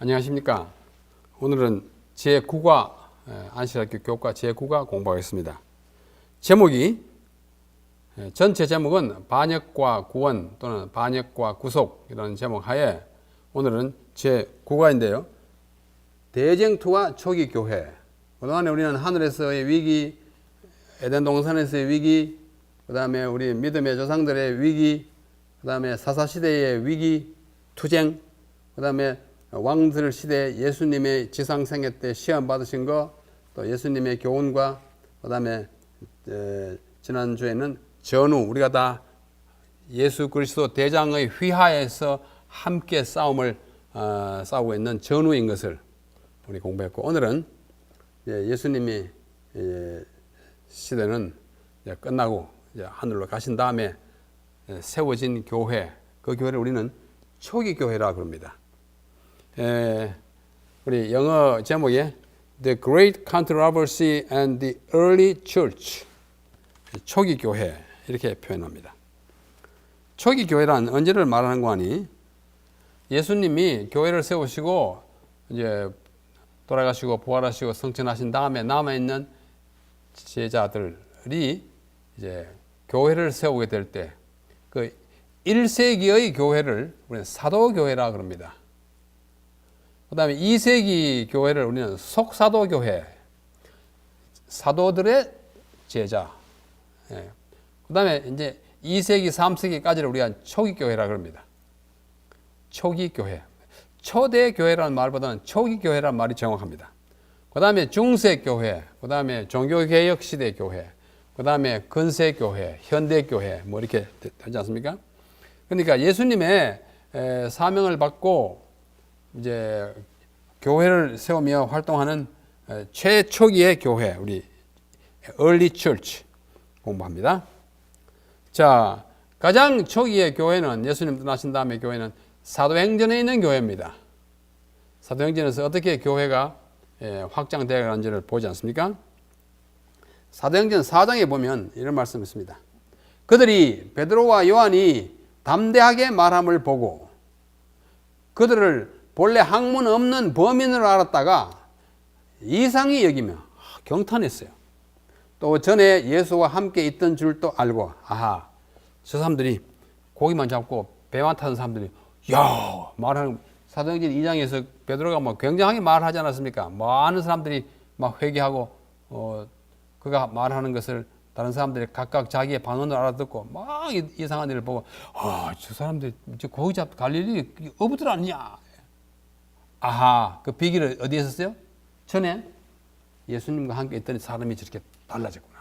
안녕하십니까. 오늘은 제9과 안식학교 교과 제9과 공부하겠습니다. 제목이 전체 제목은 반역과 구원 또는 반역과 구속 이라는 제목 하에 오늘은 제9과인데요. 대쟁투와 초기 교회. 그동안에 우리는 하늘에서의 위기, 에덴 동산에서의 위기, 그 다음에 우리 믿음의 조상들의 위기, 그 다음에 사사시대의 위기, 투쟁, 그 다음에 왕들 시대 예수님의 지상생애 때 시험 받으신 거, 또 예수님의 교훈과 그 다음에 지난주에는 전후, 우리가 다 예수 그리스도 대장의 휘하에서 함께 싸우고 있는 전후인 것을 우리 공부했고, 오늘은 예수님이 시대는 끝나고 하늘로 가신 다음에 세워진 교회, 그 교회를 우리는 초기 교회라 그럽니다. 우리 영어 제목에 The Great Controversy and the Early Church, 초기 교회 이렇게 표현합니다. 초기 교회란 언제를 말하는 거 아니? 예수님이 교회를 세우시고 이제 돌아가시고 부활하시고 성천하신 다음에 남아 있는 제자들이 이제 교회를 세우게 될 때 그 1세기의 교회를 우리는 사도교회라 그럽니다. 그 다음에 2세기 교회를 우리는 속사도교회, 사도들의 제자. 그 다음에 이제 2세기, 3세기까지를 우리가 초기교회라 그럽니다. 초기교회. 초대교회라는 말보다는 초기교회라는 말이 정확합니다. 그 다음에 중세교회, 그 다음에 종교개혁시대 교회, 그 다음에 근세교회, 현대교회, 뭐 이렇게 되지 않습니까? 그러니까 예수님의 사명을 받고 이제 교회를 세우며 활동하는 최초기의 교회, 우리 Early Church 공부합니다. 자, 가장 초기의 교회는, 예수님 떠나신 다음에 교회는 사도행전에 있는 교회입니다. 사도행전에서 어떻게 교회가 확장되어 가는지를 보지 않습니까? 사도행전 4장에 보면 이런 말씀이 있습니다. 그들이 베드로와 요한이 담대하게 말함을 보고 그들을 본래 학문 없는 범인으로 알았다가 이상히 여기며 경탄했어요. 또 전에 예수와 함께 있던 줄도 알고, 아하, 저 사람들이 고기만 잡고 배만 타는 사람들이 말하는, 사도행전 2장에서 베드로가 뭐 굉장하게 말하지 않았습니까? 많은 사람들이 막 회개하고 그가 말하는 것을 다른 사람들이 각각 자기의 반응을 알아듣고 막 이상한 일을 보고, 저 사람들 고기 잡 갈릴리 어부들 아니냐? 아하, 그 비기를 어디에 썼어요? 전에 예수님과 함께 있던 사람이 저렇게 달라졌구나.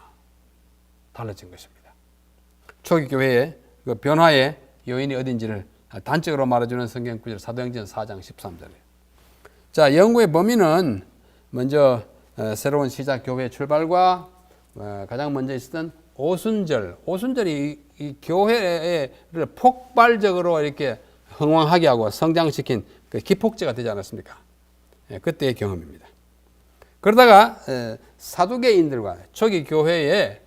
달라진 것입니다. 초기 교회의 그 변화의 요인이 어딘지를 단적으로 말해주는 성경 구절, 사도행전 4장 13절에. 자, 연구의 범위는 먼저 새로운 시작 교회의 출발과 가장 먼저 있었던 오순절이 이 교회를 폭발적으로 이렇게 흥왕하게 하고 성장시킨 그 기폭제가 되지 않았습니까? 그때의 경험입니다. 그러다가 사두개인들과 초기 교회의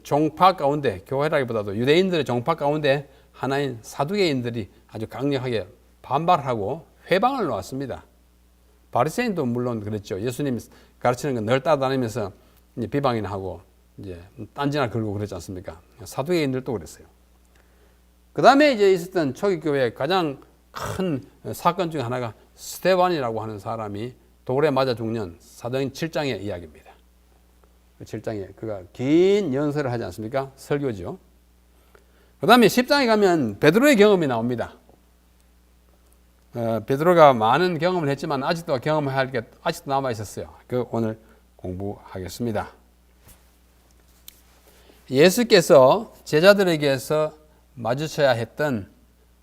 종파 가운데, 교회라기보다도 유대인들의 종파 가운데 하나인 사두개인들이 아주 강력하게 반발하고 회방을 놓았습니다. 바리새인도 물론 그랬죠. 예수님 가르치는 거 늘 따라다니면서 이제 비방이나 하고 이제 딴지나 걸고 그랬지 않습니까? 사두개인들도 그랬어요. 그 다음에 이제 있었던 초기 교회의 가장 큰 사건 중 하나가 스데반이라고 하는 사람이 돌에 맞아 죽는 사도행전 7장의 이야기입니다. 그 7장에 그가 긴 연설을 하지 않습니까? 설교죠. 그 다음에 10장에 가면 베드로의 경험이 나옵니다. 베드로가 많은 경험을 했지만 아직도 경험해야 할 게 아직도 남아 있었어요. 그 오늘 공부하겠습니다. 예수께서 제자들에게서 마주쳐야 했던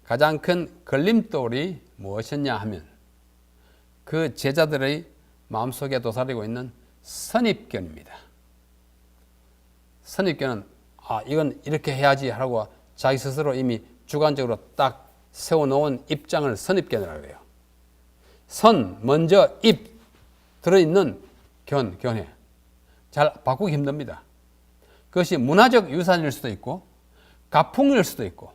가장 큰 걸림돌이 무엇이었냐 하면 그 제자들의 마음속에 도사리고 있는 선입견입니다. 선입견은 이건 이렇게 해야지 하고 자기 스스로 이미 주관적으로 딱 세워놓은 입장을 선입견이라고 해요. 먼저 입 들어있는 견해. 잘 바꾸기 힘듭니다. 그것이 문화적 유산일 수도 있고 가풍일 수도 있고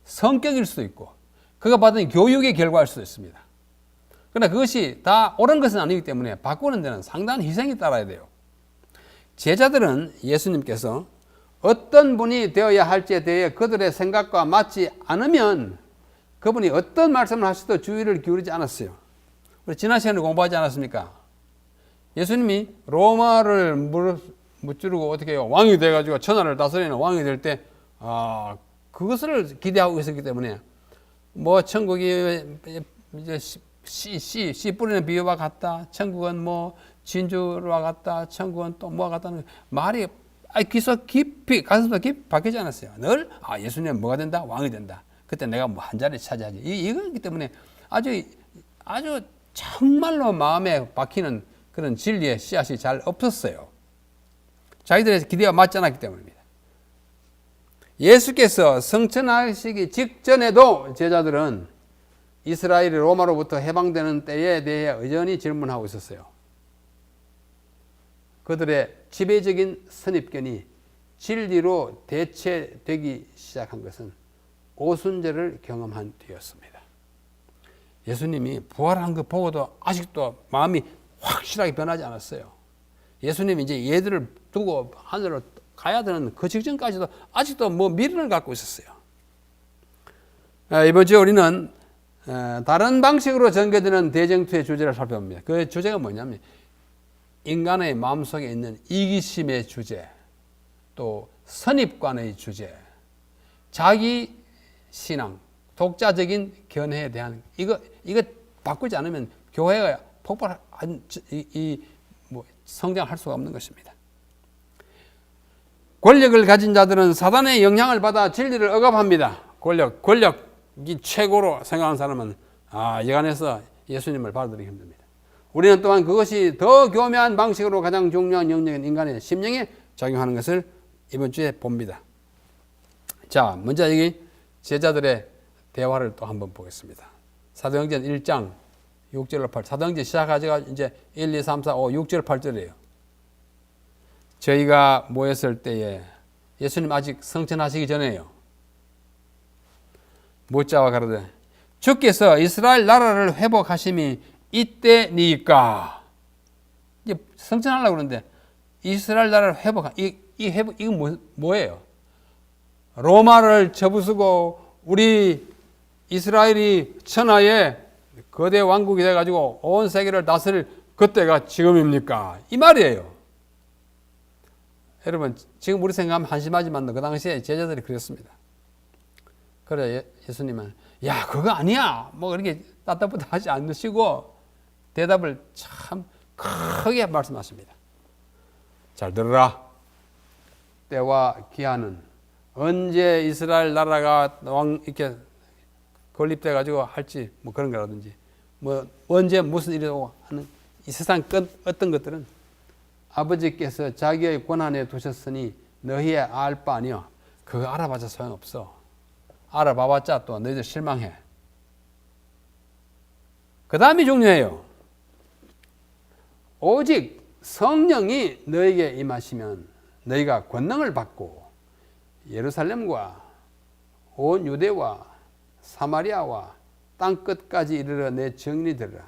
성격일 수도 있고 그가 받은 교육의 결과일 수도 있습니다. 그러나 그것이 다 옳은 것은 아니기 때문에 바꾸는 데는 상당한 희생이 따라야 돼요. 제자들은 예수님께서 어떤 분이 되어야 할지에 대해 그들의 생각과 맞지 않으면 그분이 어떤 말씀을 하셔도 주의를 기울이지 않았어요. 우리 지난 시간에 공부하지 않았습니까? 예수님이 로마를 무찌르고 어떻게 해요? 왕이 돼가지고 천하를 다스리는 왕이 될 때, 그것을 기대하고 있었기 때문에, 뭐, 천국이 이제 씨 뿌리는 비유와 같다. 천국은 뭐, 진주와 같다. 천국은 또 뭐와 같다는 말이 가슴속 깊이 박히지 않았어요. 늘, 예수님은 뭐가 된다? 왕이 된다. 그때 내가 뭐 한 자리 차지하지. 이거기 때문에 아주 정말로 마음에 박히는 그런 진리의 씨앗이 잘 없었어요. 자기들의 기대와 맞지 않았기 때문입니다. 예수께서 성천하시기 직전에도 제자들은 이스라엘이 로마로부터 해방되는 때에 대해 여전히 질문하고 있었어요. 그들의 지배적인 선입견이 진리로 대체되기 시작한 것은 오순절을 경험한 뒤였습니다. 예수님이 부활한 거 보고도 아직도 마음이 확실하게 변하지 않았어요. 예수님이 이제 얘들을 두고 하늘로 가야 되는 그 직전까지도 아직도 뭐 미련을 갖고 있었어요. 이번 주에 우리는 다른 방식으로 전개되는 대쟁투의 주제를 살펴봅니다. 그 주제가 뭐냐면 인간의 마음속에 있는 이기심의 주제, 또 선입관의 주제, 자기 신앙, 독자적인 견해에 대한 이거 바꾸지 않으면 교회가 성장할 수가 없는 것입니다. 권력을 가진 자들은 사단의 영향을 받아 진리를 억압합니다. 권력이 최고로 생각하는 사람은 여간해서 예수님을 받아들이기 힘듭니다. 우리는 또한 그것이 더 교묘한 방식으로 가장 중요한 영역인 인간의 심령에 작용하는 것을 이번 주에 봅니다. 자, 먼저 여기 제자들의 대화를 또 한번 보겠습니다. 사도행전 1장 6절로 8절. 사도행전 시작하자가 이제 1, 2, 3, 4, 5, 6절, 8절이에요. 저희가 모였을 때에 예수님 아직 성천하시기 전에요. 못자와 가로되 주께서 이스라엘 나라를 회복하심이 이때니까. 이제 성천하려고 그러는데 이스라엘 나라를 이건 뭐예요? 로마를 접으시고 우리 이스라엘이 천하의 거대 왕국이 돼가지고 온 세계를 다스릴 그때가 지금입니까? 이 말이에요. 여러분, 지금 우리 생각하면 한심하지만 그 당시에 제자들이 그랬습니다. 그래 예수님은 그거 아니야. 뭐 그렇게 따뜻하다 하지 않으시고 대답을 참 크게 말씀하십니다. 잘 들으라. 때와 기한은 언제 이스라엘 나라가 이렇게 건립돼 가지고 할지 뭐 그런 거라든지 뭐 언제 무슨 일이 오고 하는 이 세상 어떤 것들은 아버지께서 자기의 권한에 두셨으니 너희의 알 바 아니여. 그거 알아봐자 소용없어. 알아봐봤자 또 너희들 실망해. 그 다음이 중요해요. 오직 성령이 너에게 임하시면 너희가 권능을 받고 예루살렘과 온 유대와 사마리아와 땅끝까지 이르러 내 증인이 되리라.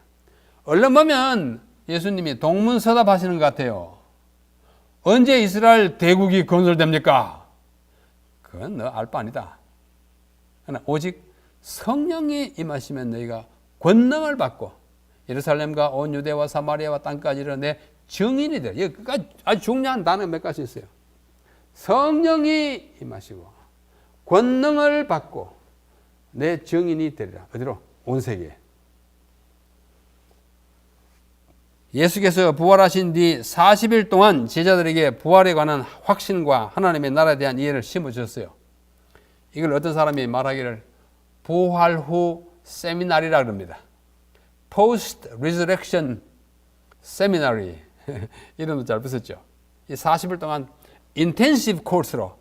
얼른 보면 예수님이 동문서답 하시는 것 같아요. 언제 이스라엘 대국이 건설됩니까? 그건 너 알 바 아니다. 그러나 오직 성령이 임하시면 너희가 권능을 받고 예루살렘과 온 유대와 사마리아와 땅까지 이르러 내 증인이 되리라. 여기까지 아주 중요한 단어 몇 가지 있어요. 성령이 임하시고 권능을 받고 내 증인이 되리라. 어디로? 온 세계에. 예수께서 부활하신 뒤 40일 동안 제자들에게 부활에 관한 확신과 하나님의 나라에 대한 이해를 심어주셨어요. 이걸 어떤 사람이 말하기를 부활 후 세미나리라 그럽니다. Post Resurrection Seminary 이름도 잘 붙였죠. 이 40일 동안 인텐시브 코스로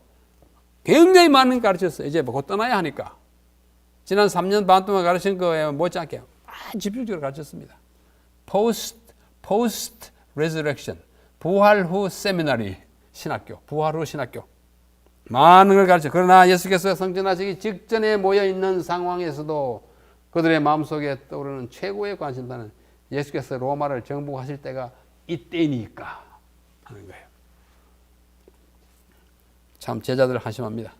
굉장히 많은 가르쳤어요. 이제 곧 떠나야 하니까. 지난 3년 반 동안 가르친 거에 못지않게 집중적으로 가르쳤습니다. Post Resurrection, 부활 후 세미나리 신학교, 부활 후 신학교. 많은 걸 가르쳐. 그러나 예수께서 성천하시기 직전에 모여 있는 상황에서도 그들의 마음속에 떠오르는 최고의 관심사는 예수께서 로마를 정복하실 때가 이때니까 하는 거예요. 참 제자들 한심합니다.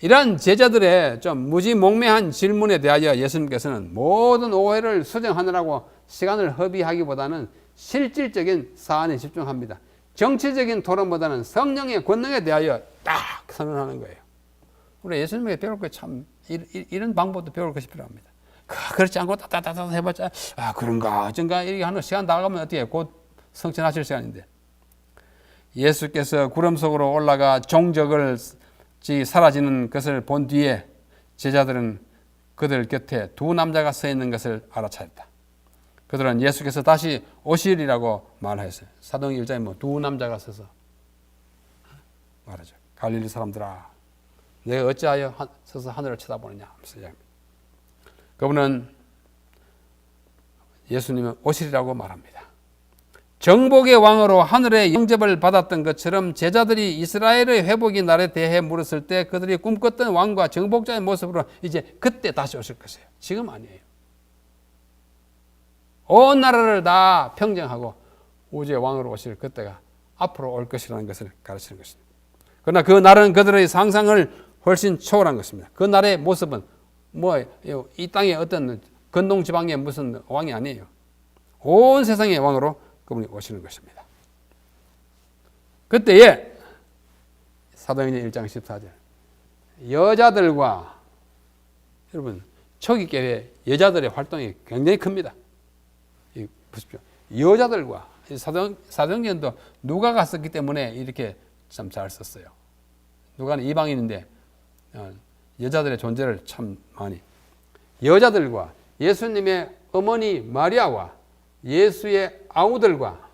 이러한 제자들의 좀 무지몽매한 질문에 대하여 예수님께서는 모든 오해를 수정하느라고 시간을 허비하기보다는 실질적인 사안에 집중합니다. 정치적인 토론보다는 성령의 권능에 대하여 딱 선언하는 거예요. 우리 예수님에게 배울 거 참 이런 방법도 배울 것이 필요합니다. 그렇지 않고 따따따따 해봤자 그런가 어쩐가 이렇게 하는 시간 나가면 어떻게 곧 성천하실 시간인데, 예수께서 구름 속으로 올라가 종적을 사라지는 것을 본 뒤에 제자들은 그들 곁에 두 남자가 서 있는 것을 알아차렸다. 그들은 예수께서 다시 오시리라고 말했어요. 사도행전 1장에 두 남자가 서서 말하죠. 갈릴리 사람들아, 내가 어찌하여 서서 하늘을 쳐다보느냐 하면서 그분은 예수님은 오시리라고 말합니다. 정복의 왕으로 하늘의 영접을 받았던 것처럼 제자들이 이스라엘의 회복의 날에 대해 물었을 때 그들이 꿈꿨던 왕과 정복자의 모습으로 이제 그때 다시 오실 것이에요. 지금 아니에요. 온 나라를 다 평정하고 우주의 왕으로 오실 그때가 앞으로 올 것이라는 것을 가르치는 것입니다. 그러나 그 날은 그들의 상상을 훨씬 초월한 것입니다. 그 날의 모습은 이 땅의 어떤 건동 지방의 무슨 왕이 아니에요. 온 세상의 왕으로 그분이 오시는 것입니다. 그때에 사도행전 1장 14절 여자들과, 여러분 초기교회 여자들의 활동이 굉장히 큽니다. 보십시오. 여자들과 사도행전도 누가가 썼기 때문에 이렇게 참 잘 썼어요. 누가는 이방인인데 여자들의 존재를 참 많이, 여자들과 예수님의 어머니 마리아와 예수의 아우들과,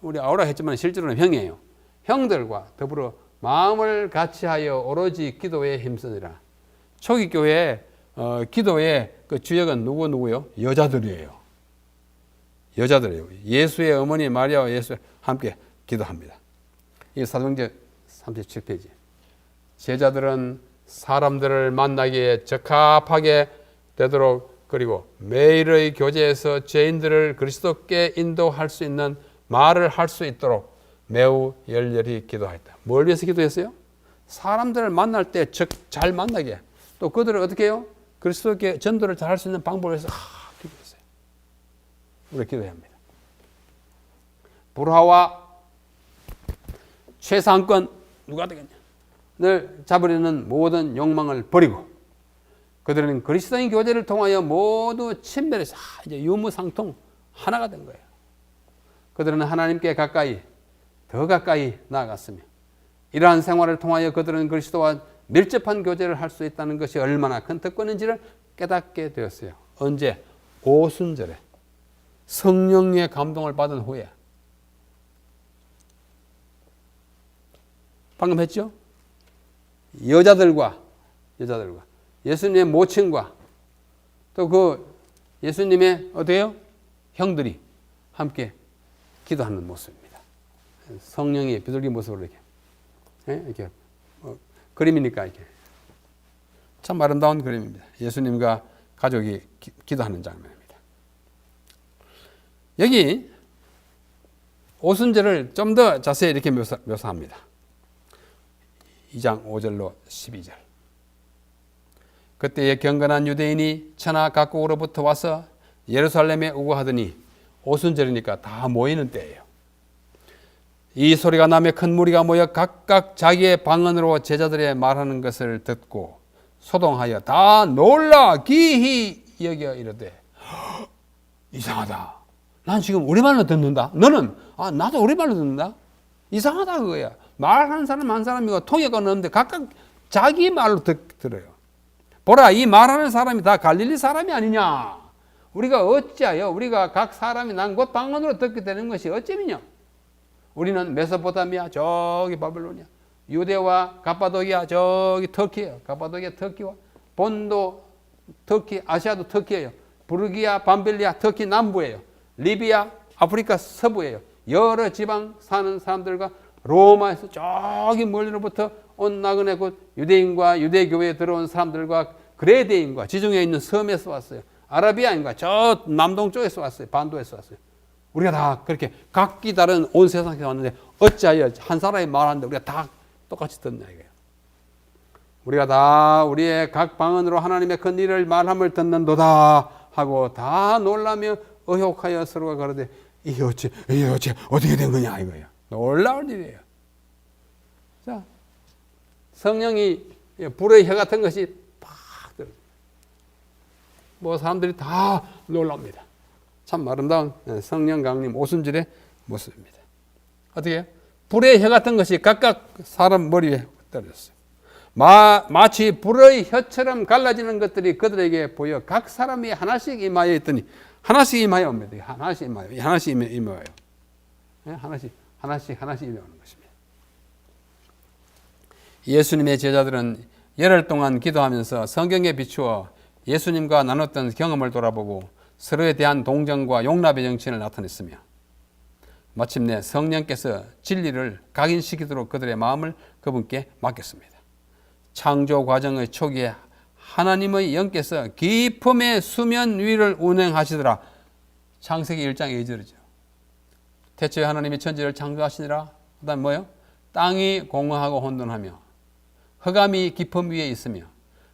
우리 아우라 했지만 실제로는 형이에요. 형들과 더불어 마음을 같이하여 오로지 기도에 힘쓰니라. 초기 교회 기도의 그 주역은 누구요? 여자들이에요. 여자들이에요. 예수의 어머니 마리아와 예수 함께 기도합니다. 이 사도행전 37페이지. 제자들은 사람들을 만나기에 적합하게 되도록, 그리고 매일의 교제에서 죄인들을 그리스도께 인도할 수 있는 말을 할 수 있도록 매우 열렬히 기도하였다. 뭘 위해서 기도했어요? 사람들을 만날 때 잘 만나게, 또 그들을 어떻게 해요? 그리스도께 전도를 잘 할 수 있는 방법을 위해서 기도했어요. 우리 기도해야 합니다. 불화와 최상권 누가 되겠냐? 늘 잡으려는 모든 욕망을 버리고 그들은 그리스도인 교제를 통하여 모두 친별해서 이제 유무상통 하나가 된 거예요. 그들은 하나님께 가까이, 더 가까이 나아갔으며 이러한 생활을 통하여 그들은 그리스도와 밀접한 교제를 할 수 있다는 것이 얼마나 큰 특권인지를 깨닫게 되었어요. 언제? 오순절에 성령의 감동을 받은 후에. 방금 했죠? 여자들과 예수님의 모친과 또 그 예수님의 어때요? 형들이 함께 기도하는 모습입니다. 성령이 비둘기 모습으로 이렇게 그림이니까 이렇게 참 아름다운 그림입니다. 예수님과 가족이 기도하는 장면입니다. 여기 오순절을 좀 더 자세히 이렇게 묘사합니다. 2장 5절로 12절. 그때에 경건한 유대인이 천하 각국으로부터 와서 예루살렘에 오고 하더니, 오순절이니까 다 모이는 때예요. 이 소리가 나며 큰 무리가 모여 각각 자기의 방언으로 제자들의 말하는 것을 듣고 소동하여 다 놀라 기히 여겨 이르되, 이상하다. 난 지금 우리말로 듣는다. 너는 나도 우리말로 듣는다. 이상하다 그거야. 말하는 사람 한 사람이고 통역은 없는데 각각 자기 말로 들어요. 보라, 이 말하는 사람이 다 갈릴리 사람이 아니냐. 우리가 어찌하여 우리가 각 사람이 난 곧 방언으로 듣게 되는 것이 어찌미냐. 우리는 메소포타미아 저기 바벨로니아, 유대와 갑바도기아 저기 터키예요. 갑바도기아 터키와 본도 터키, 아시아도 터키예요. 부르기아 밤빌리아 터키 남부예요. 리비아 아프리카 서부예요. 여러 지방 사는 사람들과 로마에서 저기 멀리로부터 온 나그네 곧 유대인과 유대교회에 들어온 사람들과 그레데인과 지중해에 있는 섬에서 왔어요. 아라비아인가 저 남동쪽에서 왔어요. 반도에서 왔어요. 우리가 다 그렇게 각기 다른 온 세상에서 왔는데 어찌하여 한 사람이 말하는데 우리가 다 똑같이 듣냐 이거예요. 우리가 다 우리의 각 방언으로 하나님의 큰 일을 말함을 듣는도다 하고 다 놀라며 의혹하여 서로가 그러되 이게 어떻게 된 거냐 이거예요. 놀라운 일이에요. 자, 성령이 불의 혀 같은 것이 팍 들어. 뭐 사람들이 다 놀랍니다. 참 아름다운 성령 강림 오순절의 모습입니다. 어떻게 해요? 불의 혀 같은 것이 각각 사람 머리 위에 떨어졌어요. 마치 불의 혀처럼 갈라지는 것들이 그들에게 보여 각 사람이 하나씩 임하여 있더니 하나씩 임하여 옵니다. 하나씩 임하여. 하나씩 임하는 것입니다. 예수님의 제자들은 열흘 동안 기도하면서 성경에 비추어 예수님과 나눴던 경험을 돌아보고 서로에 대한 동정과 용납의 정신을 나타냈으며 마침내 성령께서 진리를 각인시키도록 그들의 마음을 그분께 맡겼습니다. 창조 과정의 초기에 하나님의 영께서 깊음의 수면 위를 운행하시더라. 창세기 1장 2절이죠. 태초에 하나님이 천지를 창조하시니라. 그 다음 뭐예요? 땅이 공허하고 혼돈하며 흑암이 깊음 위에 있으며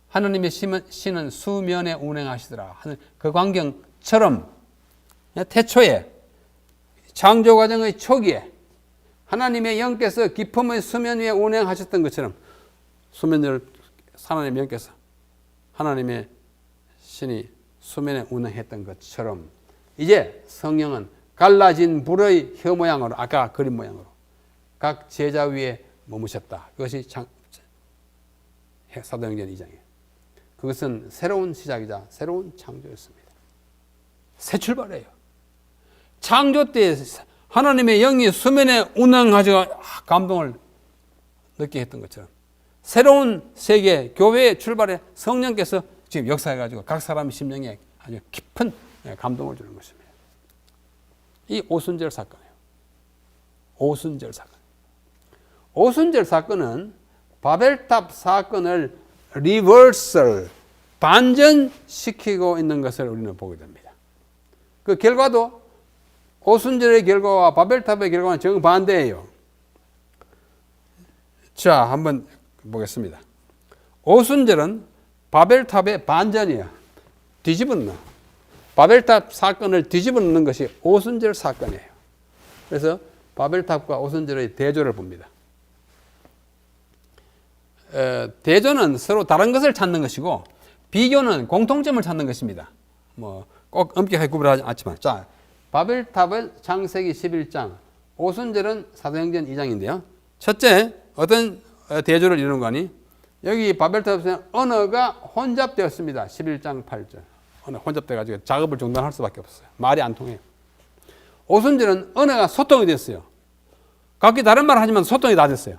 하나님의 신은 수면에 운행하시더라. 그 광경처럼 태초에 창조 과정의 초기에 하나님의 영께서 깊음의 수면 위에 운행하셨던 것처럼 수면을 하나님의 영께서 하나님의 신이 수면에 운행했던 것처럼 이제 성령은 갈라진 불의 혀 모양으로 아까 그림 모양으로 각 제자 위에 머무셨다. 그것이 사도행전 2장이에요. 그것은 새로운 시작이자 새로운 창조였습니다. 새 출발이에요. 창조 때 하나님의 영이 수면에 운행하셔 감동을 느끼게 했던 것처럼 새로운 세계 교회의 출발에 성령께서 지금 역사해가지고 각 사람의 심령에 아주 깊은 감동을 주는 것입니다. 이 오순절 사건이에요. 오순절 사건. 오순절 사건은 바벨탑 사건을 리버설, 반전시키고 있는 것을 우리는 보게 됩니다. 그 결과도 오순절의 결과와 바벨탑의 결과는 정반대예요. 자, 한번 보겠습니다. 오순절은 바벨탑의 반전이야. 뒤집어놓는. 바벨탑 사건을 뒤집어놓는 것이 오순절 사건이에요. 그래서 바벨탑과 오순절의 대조를 봅니다. 대조는 서로 다른 것을 찾는 것이고 비교는 공통점을 찾는 것입니다. 뭐 꼭 엄격하게 구분하지 않지만 자, 바벨탑은 창세기 11장, 오순절은 사도행전 2장인데요. 첫째, 어떤 대조를 이루는 거니? 여기 바벨탑에서는 언어가 혼잡되었습니다. 11장 8절. 언어 혼잡돼가지고 작업을 중단할 수밖에 없어요. 말이 안 통해요. 오순절은 언어가 소통이 됐어요. 각기 다른 말을 하지만 소통이 다 됐어요.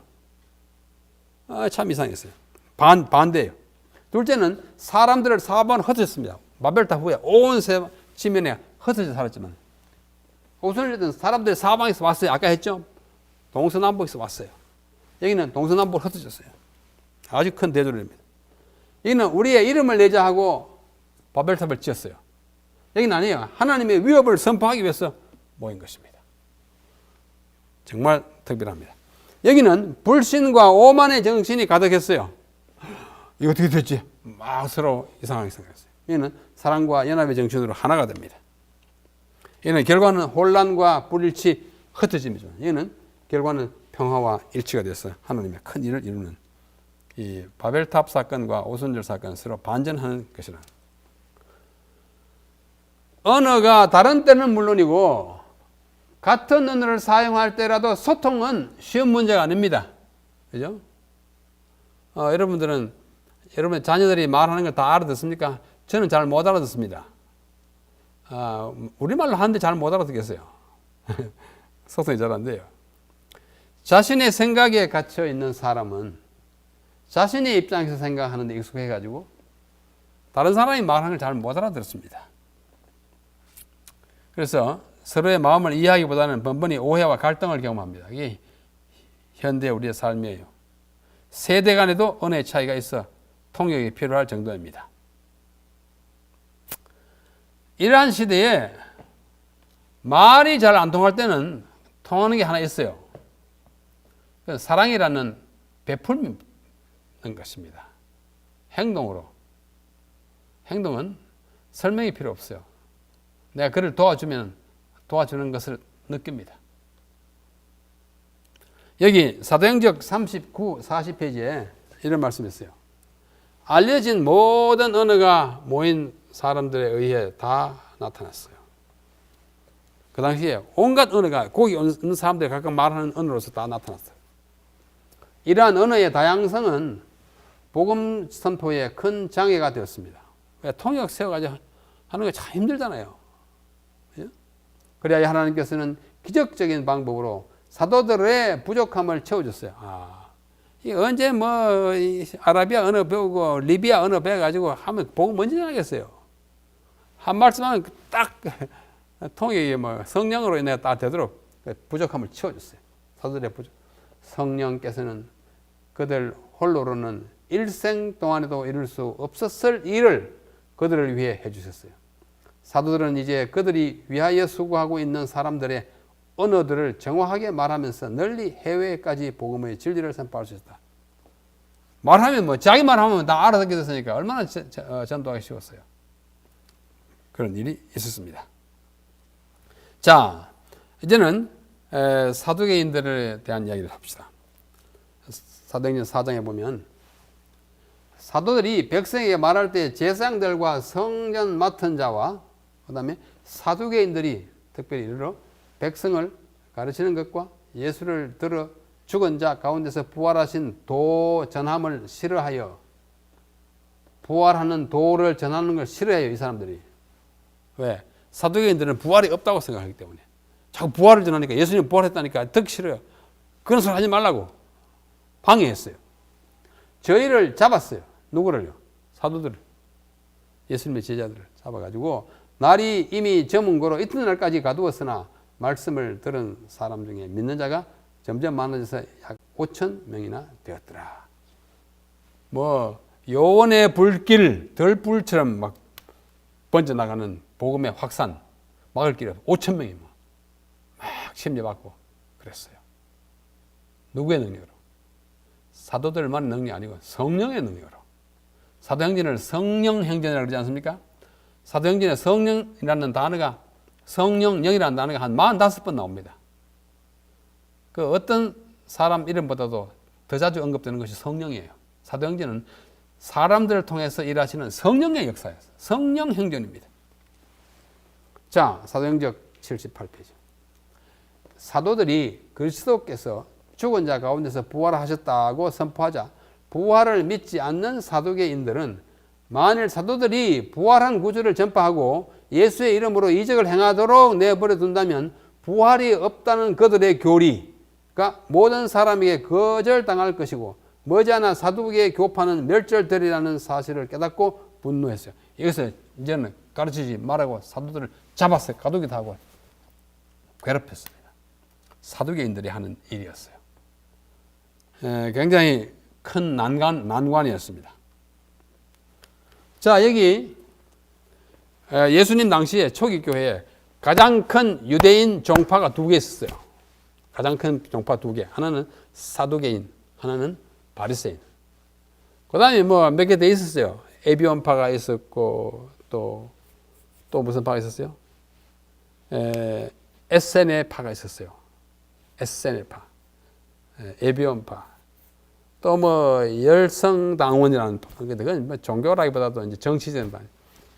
참 이상했어요. 반대예요. 둘째는 사람들을 사방으로 흩어졌습니다. 바벨탑 후에 온 지면에 흩어져 살았지만 오순절은 사람들이 사방에서 왔어요. 아까 했죠? 동서남북에서 왔어요. 여기는 동서남북으로 흩어졌어요. 아주 큰 대조입니다. 여기는 우리의 이름을 내자 하고 바벨탑을 지었어요. 여기는 아니에요. 하나님의 위협을 선포하기 위해서 모인 것입니다. 정말 특별합니다. 여기는 불신과 오만의 정신이 가득했어요. 이거 어떻게 됐지? 막 서로 이상하게 생각했어요. 여기는 사랑과 연합의 정신으로 하나가 됩니다. 여기는 결과는 혼란과 불일치, 흩어짐이죠. 여기는 결과는 평화와 일치가 돼서 하나님의 큰 일을 이루는 이 바벨탑 사건과 오순절 사건은 서로 반전하는 것이라. 언어가 다른 때는 물론이고 같은 언어를 사용할 때라도 소통은 쉬운 문제가 아닙니다. 그죠? 여러분들은 여러분의 자녀들이 말하는 걸 다 알아듣습니까? 저는 잘 못 알아듣습니다. 우리말로 하는데 잘 못 알아듣겠어요. 소통이 잘 안 돼요. 자신의 생각에 갇혀 있는 사람은 자신의 입장에서 생각하는데 익숙해가지고 다른 사람이 말하는 걸 잘 못 알아들었습니다. 그래서 서로의 마음을 이해하기보다는 번번이 오해와 갈등을 경험합니다. 이게 현대 우리의 삶이에요. 세대 간에도 언어의 차이가 있어 통역이 필요할 정도입니다. 이러한 시대에 말이 잘 안 통할 때는 통하는 게 하나 있어요. 사랑이라는 베풀는 것입니다. 행동으로. 행동은 설명이 필요 없어요. 내가 그를 도와주면 도와주는 것을 느낍니다. 여기 사도행적 39, 40페이지에 이런 말씀이 있어요. 알려진 모든 언어가 모인 사람들에 의해 다 나타났어요. 그 당시에 온갖 언어가 거기 있는 사람들이 각각 말하는 언어로서 다 나타났어요. 이러한 언어의 다양성은 복음 선포에 큰 장애가 되었습니다. 통역 세워가지고 하는 게 참 힘들잖아요. 그래야 하나님께서는 기적적인 방법으로 사도들의 부족함을 채워줬어요. 이 언제 아라비아 언어 배우고 리비아 언어 배워가지고 하면 복음 언제 전하겠어요? 한 말씀하면 딱 통역이 성령으로 인해 다 되도록 부족함을 채워줬어요. 사도들의 부족. 성령께서는 그들 홀로로는 일생 동안에도 이룰 수 없었을 일을 그들을 위해 해주셨어요. 사도들은 이제 그들이 위하여 수고하고 있는 사람들의 언어들을 정확하게 말하면서 널리 해외까지 복음의 진리를 선포할 수 있다. 말하면 자기 말하면 다 알아듣게 됐으니까 얼마나 전도하기 쉬웠어요. 그런 일이 있었습니다. 자, 이제는 사두개인들에 대한 이야기를 합시다. 사도행전 4장에 보면 사도들이 백성에게 말할 때 제사장들과 성전 맡은 자와 그 다음에 사두개인들이 특별히 이르러 백성을 가르치는 것과 예수를 들어 죽은 자 가운데서 부활하신 도 전함을 싫어하여 부활하는 도를 전하는 걸 싫어해요. 이 사람들이. 왜? 사두개인들은 부활이 없다고 생각하기 때문에 자꾸 부활을 전하니까 예수님 부활했다니까 더 싫어요. 그런 소리 하지 말라고 방해했어요. 저희를 잡았어요. 누구를요? 사도들을. 예수님의 제자들을 잡아가지고 날이 이미 저문 거로 이튿날까지 가두었으나 말씀을 들은 사람 중에 믿는 자가 점점 많아져서 약 5천 명이나 되었더라. 요원의 불길 덜불처럼 막 번져나가는 복음의 확산 막을 길이 없어. 5천 명이 막 심려받고 그랬어요. 누구의 능력으로? 사도들만의 능력이 아니고 성령의 능력으로. 사도행전을 성령행전이라고 그러지 않습니까? 사도행전에 성령이라는 단어가 성령령이라는 단어가 한 45번 나옵니다. 그 어떤 사람 이름보다도 더 자주 언급되는 것이 성령이에요. 사도행전은 사람들을 통해서 일하시는 성령의 역사예요. 성령행전입니다. 자, 사도행전 78페이지. 사도들이 그리스도께서 죽은 자 가운데서 부활하셨다고 선포하자 부활을 믿지 않는 사두개인들은 만일 사도들이 부활한 구주를 전파하고 예수의 이름으로 이적을 행하도록 내버려 둔다면 부활이 없다는 그들의 교리가 모든 사람에게 거절당할 것이고 머지않아 사두개의 교파는 멸절되리라는 사실을 깨닫고 분노했어요. 이것을 이제는 가르치지 말라고 사도들을 잡았어요. 가두기도 하고 괴롭혔습니다. 사두개인들이 하는 일이었어요. 굉장히 큰 난관이었습니다. 자, 여기 예수님 당시에 초기 교회에 가장 큰 유대인 종파가 두 개 있었어요. 가장 큰 종파 두 개. 하나는 사두개인, 하나는 바리새인. 그 다음에 몇 개 더 있었어요. 에비온파가 있었고 또 무슨 파가 있었어요? 에세네파가 있었어요. 에세네파, 에비온파. 또 열성당원이라는 그건 종교라기보다도 이제 정치적인 반.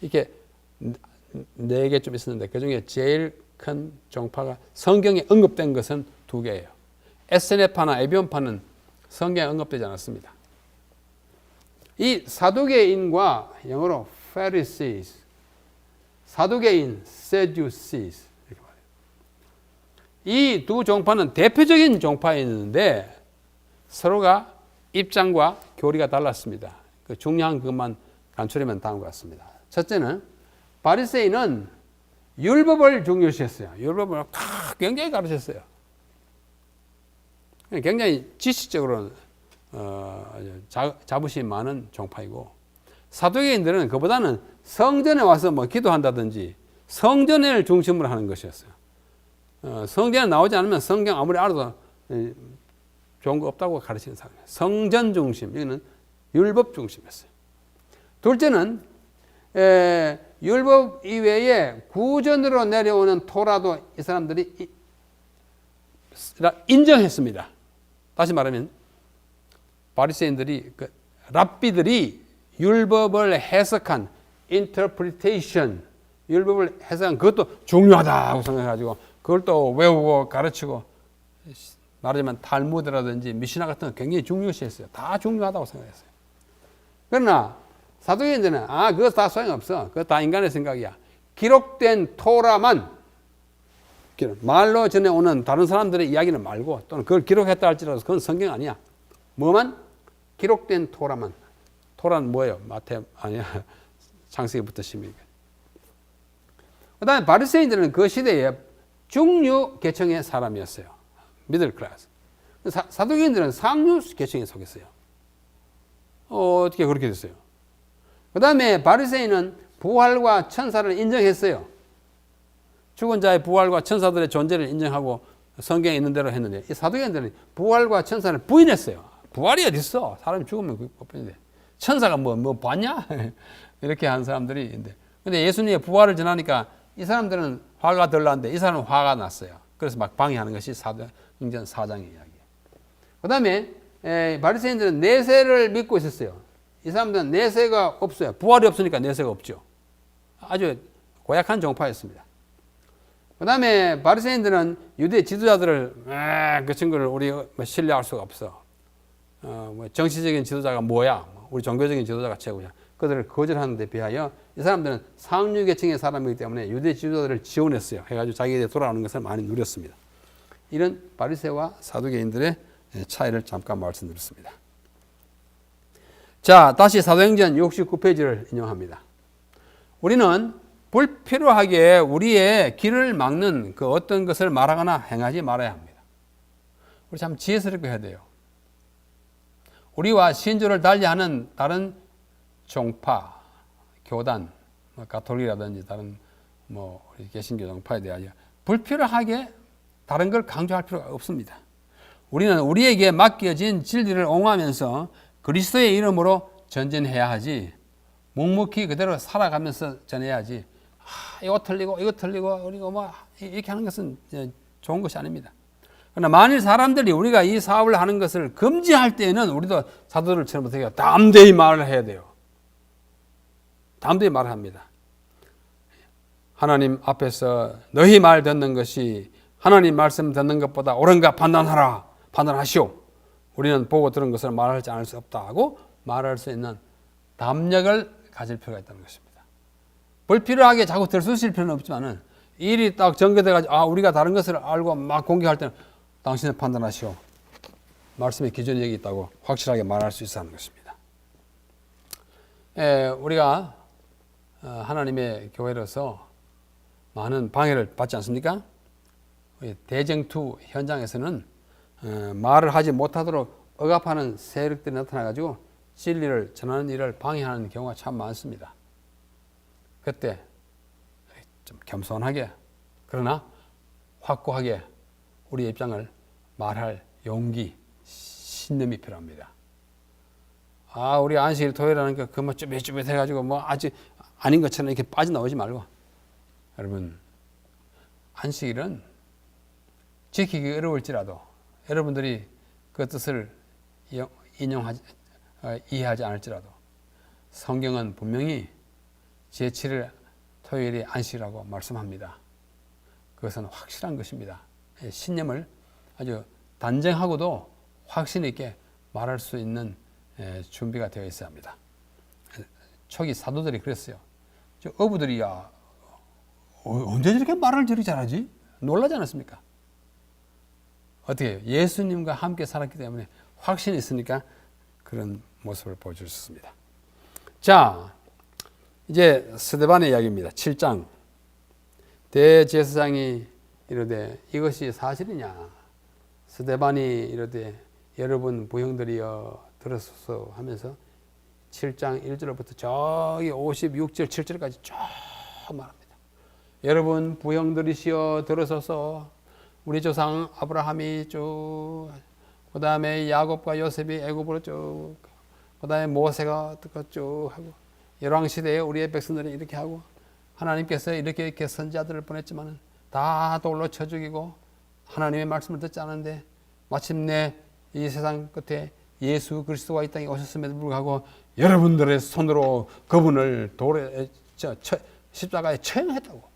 이렇게 4개 좀 있었는데 그 중에 제일 큰 종파가 성경에 언급된 것은 2개예요. 에세네파나 에비온파는 성경에 언급되지 않았습니다. 이 사두개인과 영어로 Pharisees, 사두개인 Sadducees 이렇게 말해요. 이 두 종파는 대표적인 종파였는데 서로가 입장과 교리가 달랐습니다. 그 중요한 것만 간추리면 다음과 같습니다. 첫째는 바리새인은 율법을 중요시했어요. 율법을 굉장히 가르쳤어요. 굉장히 지식적으로 자부심이 많은 종파이고 사두개인들은 그보다는 성전에 와서 기도한다든지 성전을 중심으로 하는 것이었어요. 성전에 나오지 않으면 성경 아무리 알아도 좋은 거 없다고 가르치는 사람이에요. 성전 중심, 여기는 율법 중심이었어요. 둘째는 율법 이외에 구전으로 내려오는 토라도 이 사람들이 인정했습니다. 다시 말하면 바리새인들이 랍비들이 율법을 해석한 interpretation, 율법을 해석한 그것도 중요하다고 생각해가지고 그걸 또 외우고 가르치고, 말하자면 탈무드라든지 미시나 같은 거 굉장히 중요시했어요. 다 중요하다고 생각했어요. 그러나 사두개인들은 그거 다 소용없어. 그거 다 인간의 생각이야. 기록된 토라만, 말로 전해오는 다른 사람들의 이야기는 말고, 또는 그걸 기록했다 할지라도 그건 성경 아니야. 뭐만? 기록된 토라만. 토라는 뭐예요? 창세기부터 시민이니까. 그 다음에 바리새인들은 그 시대에 중류 계층의 사람이었어요. 미들 클래스. 사두개인들은 상류 계층에 속했어요. 어떻게 그렇게 됐어요? 그 다음에 바리새인은 부활과 천사를 인정했어요. 죽은 자의 부활과 천사들의 존재를 인정하고 성경에 있는 대로 했는데, 이 사두개인들은 부활과 천사를 부인했어요. 부활이 어디 있어? 사람이 죽으면 그뿐인데 천사가 뭐 봤냐? 이렇게 한 사람들이 있는데, 근데 예수님의 부활을 전하니까 이 사람들은 화가 덜 났는데 이 사람은 화가 났어요. 그래서 막 방해하는 것이 사도행전 4장의 이야기예요. 그 다음에 바리새인들은 내세를 믿고 있었어요. 이 사람들은 내세가 없어요. 부활이 없으니까 내세가 없죠. 아주 고약한 종파였습니다. 그 다음에 바리새인들은 유대 지도자들을 그 친구를 우리 신뢰할 수가 없어. 정치적인 지도자가 뭐야? 우리 종교적인 지도자가 최고야. 그들을 거절하는 데 비하여 이 사람들은 상류 계층의 사람이기 때문에 유대 지도자들을 지원했어요. 해가지고 자기에게 돌아오는 것을 많이 누렸습니다. 이런 바리새와 사두개인들의 차이를 잠깐 말씀드렸습니다. 자, 다시 사도행전 69페이지를 인용합니다. 우리는 불필요하게 우리의 길을 막는 그 어떤 것을 말하거나 행하지 말아야 합니다. 우리 참 지혜스럽게 해야 돼요. 우리와 신조를 달리하는 다른 종파, 교단, 가톨릭이라든지 다른 우리 개신교 종파에 대하여 불필요하게 다른 걸 강조할 필요가 없습니다. 우리는 우리에게 맡겨진 진리를 옹호하면서 그리스도의 이름으로 전진해야 하지, 묵묵히 그대로 살아가면서 전해야지, 이거 틀리고 이거 틀리고 그리고 이렇게 하는 것은 좋은 것이 아닙니다. 그러나 만일 사람들이 우리가 이 사업을 하는 것을 금지할 때에는 우리도 사도들처럼 어떻게 담대히 말을 해야 돼요. 담대히 말을 합니다. 하나님 앞에서 너희 말 듣는 것이 하나님 말씀 듣는 것보다 옳은가 판단하시오. 우리는 보고 들은 것을 말하지 않을 수 없다 하고 말할 수 있는 담력을 가질 필요가 있다는 것입니다. 불필요하게 자꾸 들쑤실 필요는 없지만은 일이 딱 전개돼가지고 우리가 다른 것을 알고 막 공격할 때는 당신은 판단하시오. 말씀의 기준이 여기 있다고 확실하게 말할 수 있어 하는 것입니다. 우리가 하나님의 교회로서 많은 방해를 받지 않습니까? 대쟁투 현장에서는 말을 하지 못하도록 억압하는 세력들이 나타나가지고 진리를 전하는 일을 방해하는 경우가 참 많습니다. 그때 좀 겸손하게 그러나 확고하게 우리의 입장을 말할 용기, 신념이 필요합니다. 우리 안식일 토요일하는 거 그만 쭈뼛쭈뼛 해가지고 아직 아닌 것처럼 이렇게 빠져나오지 말고, 여러분 안식일은 지키기 어려울지라도 여러분들이 그 뜻을 이해하지 않을지라도 성경은 분명히 제7일 토요일이 안식이라고 말씀합니다. 그것은 확실한 것입니다. 신념을 아주 단정하고도 확신 있게 말할 수 있는 준비가 되어 있어야 합니다. 초기 사도들이 그랬어요. 어부들이 언제 저렇게 말을 저렇게 잘하지? 놀라지 않았습니까? 어떻게 예수님과 함께 살았기 때문에 확신이 있으니까 그런 모습을 보여줄 수 있습니다. 자, 이제 스데반의 이야기입니다. 7장. 대제사장이 이르되 이것이 사실이냐? 스데반이 이르되 여러분 부형들이여 들으소서 하면서 7장 1절부터 저기 56절 7절까지 쭉 말합니다. 여러분 부형들이시여 들으소서. 우리 조상 아브라함이 쭉, 그 다음에 야곱과 요셉이 애굽으로 쭉, 그 다음에 모세가 쭉 하고, 열왕시대에 우리의 백성들이 이렇게 하고, 하나님께서 이렇게 선지자들을 보냈지만 다 돌로 쳐 죽이고 하나님의 말씀을 듣지 않았는데, 마침내 이 세상 끝에 예수 그리스도가 이 땅에 오셨음에도 불구하고 여러분들의 손으로 그분을 돌에 십자가에 처형했다고.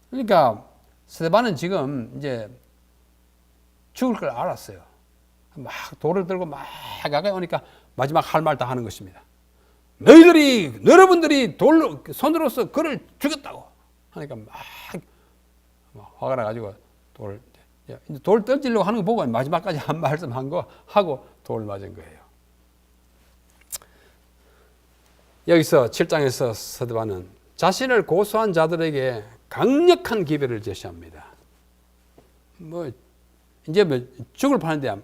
그러니까 스데반은 지금 이제 죽을 걸 알았어요. 막 돌을 들고 막 가까이 오니까 마지막 할 말 다 하는 것입니다. 여러분들이 돌로 손으로서 그를 죽였다고 하니까 막 화가 나가지고 돌 던지려고 하는 거 보고 마지막까지 한 말씀 한 거 하고 돌 맞은 거예요. 여기서 7장에서 스데반은 자신을 고소한 자들에게 강력한 기별을 제시합니다. 이제 죽을 판인데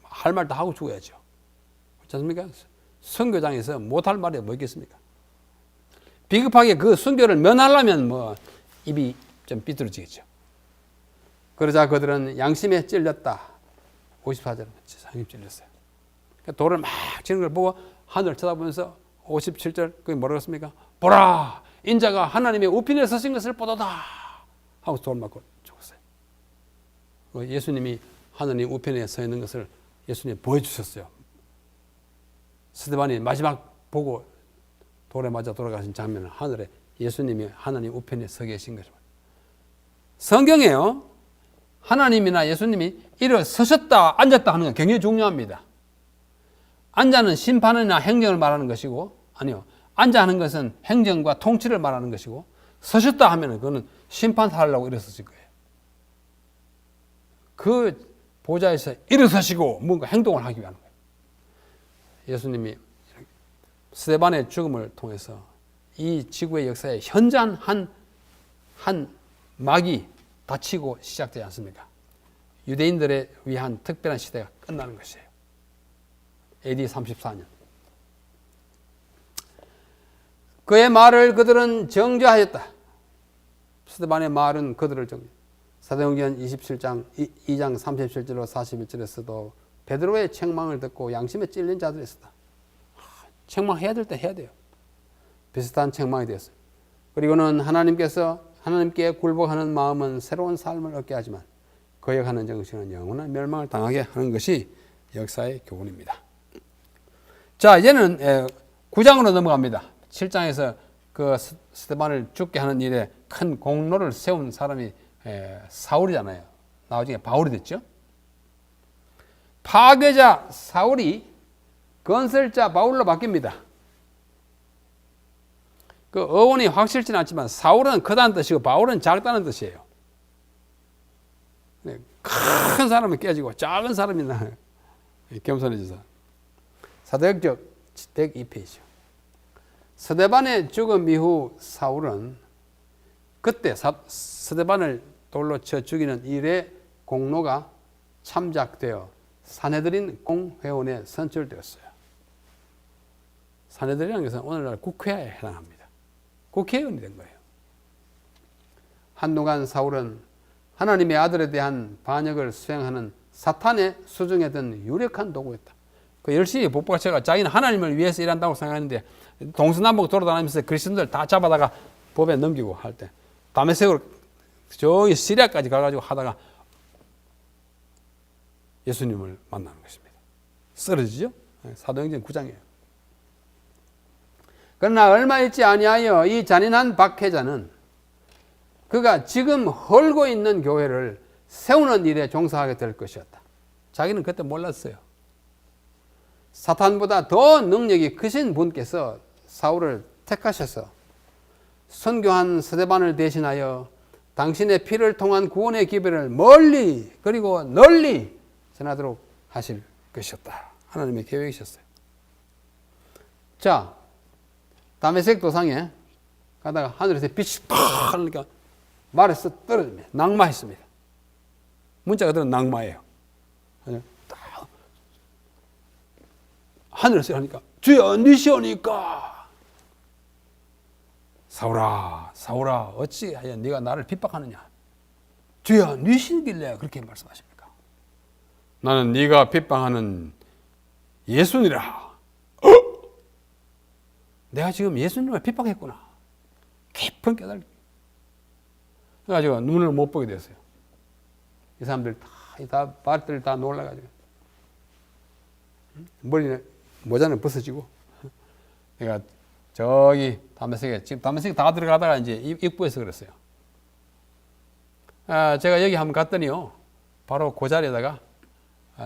할 말 다 하고 죽어야죠. 그렇지 않습니까? 선교장에서 못할 말이 뭐 있겠습니까? 비급하게 그 순교를 면하려면 입이 좀 삐뚤어지겠죠. 그러자 그들은 양심에 찔렸다. 54절은 세상에 찔렸어요. 그러니까 돌을 막 치는 걸 보고 하늘을 쳐다보면서 57절 그게 뭐라고 했습니까? 보라! 인자가 하나님의 우편에 서신 것을 보도다! 하고 돌 맞고 죽었어요. 예수님이 하나님 우편에 서 있는 것을 예수님이 보여주셨어요. 스데반이 마지막 보고 돌에 맞아 돌아가신 장면은 하늘에 예수님이 하나님 우편에 서 계신 거죠. 성경에요. 하나님이나 예수님이 일어서셨다, 앉았다 하는 건 굉장히 중요합니다. 앉아는 심판이나 행정을 말하는 것이고, 아니요. 앉아 하는 것은 행정과 통치를 말하는 것이고, 서셨다 하면 그거는 심판하려고 일어서실 거예요. 그 보좌에서 일어서시고 뭔가 행동을 하기 위한 거예요. 예수님이 스데반의 죽음을 통해서 이 지구의 역사에 현저한 한 막이 닫히고 시작되지 않습니까? 유대인들에 위한 특별한 시대가 끝나는 것이에요. AD 34년. 그의 말을 그들은 정죄하였다. 스데반의 말은 그들을 정죄. 사도행전 27장 2장 37절로 41절에서도 베드로의 책망을 듣고 양심에 찔린 자들이 있었다. 책망해야 될 때 해야 돼요. 비슷한 책망이 되었어요. 그리고는 하나님께 굴복하는 마음은 새로운 삶을 얻게 하지만 거역하는 정신은 영원한 멸망을 당하게 하는 것이 역사의 교훈입니다. 자, 이제는 9장으로 넘어갑니다. 7장에서 그 스데반을 죽게 하는 일에 큰 공로를 세운 사람이 사울이잖아요. 나중에 바울이 됐죠. 파괴자 사울이 건설자 바울로 바뀝니다. 그 어원이 확실치는 않지만 사울은 크다는 뜻이고 바울은 작다는 뜻이에요. 큰 사람은 깨지고 작은 사람이 겸손해져서. 사도행전 102페이지. 스데반의 죽음 이후 사울은 그때 스데반을 돌로 쳐 죽이는 일에 공로가 참작되어 산헤드린 공회원에 선출되었어요. 산헤드린이라는 것은 오늘날 국회에 해당합니다. 국회의원이 된 거예요. 한동안 사울은 하나님의 아들에 대한 반역을 수행하는 사탄의 수중에 든 유력한 도구였다. 그 열심히 복받쳐가 자기는 하나님을 위해서 일한다고 생각하는데 동서남북 돌아다니면서 그리스도인들 다 잡아다가 법에 넘기고 할 때 다메섹으로 저기 시리아까지 가가지고 하다가 예수님을 만나는 것입니다. 쓰러지죠? 사도행전 9장이에요. 그러나 얼마 있지 아니하여 이 잔인한 박해자는 그가 지금 헐고 있는 교회를 세우는 일에 종사하게 될 것이었다. 자기는 그때 몰랐어요. 사탄보다 더 능력이 크신 분께서 사울을 택하셔서 선교한 스데반을 대신하여 당신의 피를 통한 구원의 기별을 멀리 그리고 널리 전하도록 하실 것이었다. 하나님의 계획이셨어요. 자, 다메섹 도상에 가다가 하늘에서 빛이 팍 하니까 말에서 떨어집니다. 낙마했습니다. 문자 그대로 낙마예요. 하늘에서 하니까 주여 니시오니까 사울아, 사울아, 어찌하여 네가 나를 핍박하느냐? 주여, 누구시길래 그렇게 말씀하십니까? 나는 네가 핍박하는 예수니라. 내가 지금 예수님을 핍박했구나. 깊은 깨달음. 그래가지고 눈을 못 보게 됐어요. 이 사람들 다 발들 다 놀라가지고 머리는 모자는 벗어지고 내가 저기 다메섹에 지금 다메섹 다 들어가다가 이제 입구에서 그랬어요. 제가 여기 한번 갔더니요, 바로 그 자리에다가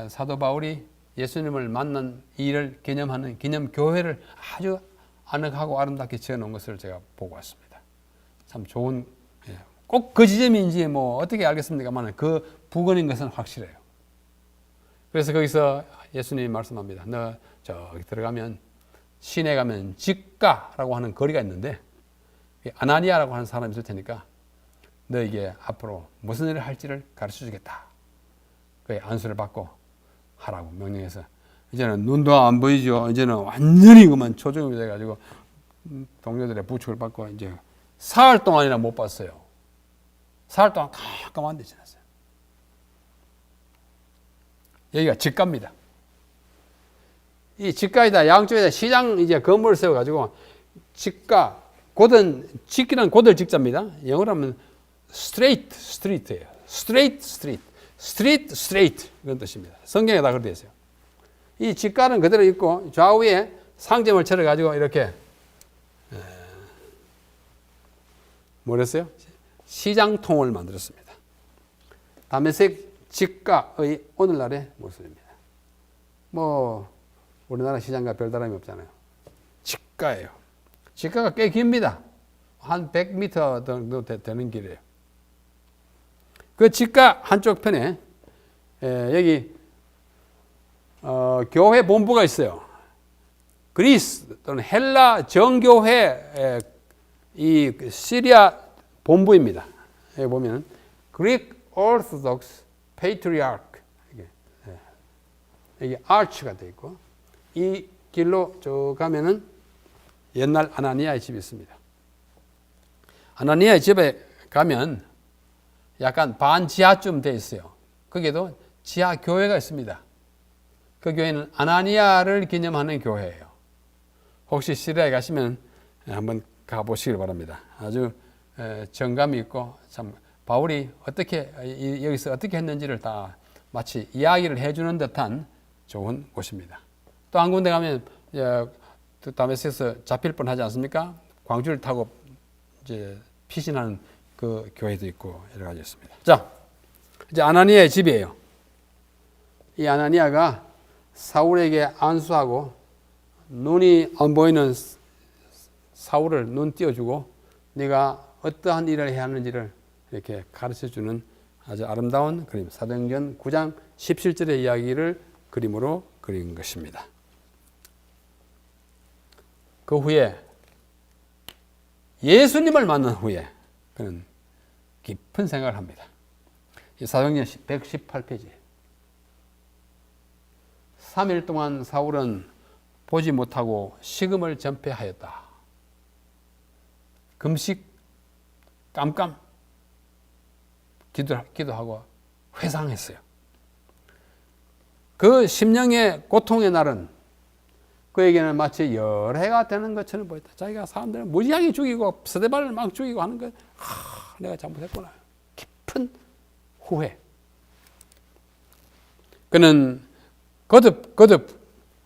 사도 바울이 예수님을 만난 일을 기념하는 기념교회를 아주 아늑하고 아름답게 지어놓은 것을 제가 보고 왔습니다. 참 좋은, 꼭 그 지점인지 뭐 어떻게 알겠습니까만 그 부근인 것은 확실해요. 그래서 거기서 예수님이 말씀합니다. 너 저기 들어가면 시내 가면 직가라고 하는 거리가 있는데 아나니아라고 하는 사람이 있을 테니까 너에게 앞으로 무슨 일을 할지를 가르쳐 주겠다. 그의 안수를 받고 하라고 명령해서 이제는 눈도 안 보이죠. 이제는 완전히 그만 초종이 돼가지고 동료들의 부축을 받고 이제 사흘 동안이나 못 봤어요. 사흘 동안 깜깜한 데 지났어요. 여기가 직가입니다. 이 직가에다 양쪽에다 시장 이제 건물을 세워가지고 직가, 곧은 직기는 곧을 직자입니다. 영어로 하면 straight street예요. straight street, street straight 이런 뜻입니다. 성경에 다 그렇게 되어 있어요. 이 직가는 그대로 있고 좌우에 상점을 차려가지고 이렇게 뭐랬어요? 시장통을 만들었습니다. 다메섹 직가의 오늘날의 모습입니다. 뭐 우리나라 시장과 별다름이 없잖아요. 직가예요. 직가가 꽤 깁니다. 한 100m 정도 되는 길이에요. 그 직가 한쪽 편에 여기 교회 본부가 있어요. 그리스 또는 헬라 정교회 이 시리아 본부입니다. 여기 보면 Greek Orthodox Patriarch 여기 아치가 되어 있고 이 길로 쭉 가면은 옛날 아나니아의 집이 있습니다. 아나니아의 집에 가면 약간 반지하쯤 되어 있어요. 거기에도 지하 교회가 있습니다. 그 교회는 아나니아를 기념하는 교회예요. 혹시 시리아에 가시면 한번 가보시길 바랍니다. 아주 정감이 있고 참 바울이 어떻게 여기서 어떻게 했는지를 다 마치 이야기를 해주는 듯한 좋은 곳입니다. 또 한 군데 가면 다메섹에서 잡힐 뻔하지 않습니까? 광주를 타고 이제 피신하는 그 교회도 있고 여러 가지 있습니다. 자, 이제 아나니아의 집이에요. 이 아나니아가 사울에게 안수하고 눈이 안 보이는 사울을 눈 띄워주고 네가 어떠한 일을 해야 하는지를 이렇게 가르쳐주는 아주 아름다운 그림, 사도행전 9장 17절의 이야기를 그림으로 그린 것입니다. 그 후에 예수님을 만난 후에 그는 깊은 생각을 합니다. 이 사도행전 118페이지. 3일 동안 사울은 보지 못하고 식음을 전폐하였다. 금식, 깜깜, 기도하고 회상했어요. 그 심령의 고통의 날은 그에게는 마치 열해가 되는 것처럼 보였다. 자기가 사람들을 무지하게 죽이고 스데반을 막 죽이고 하는 것, 내가 잘못했구나. 깊은 후회. 그는 거듭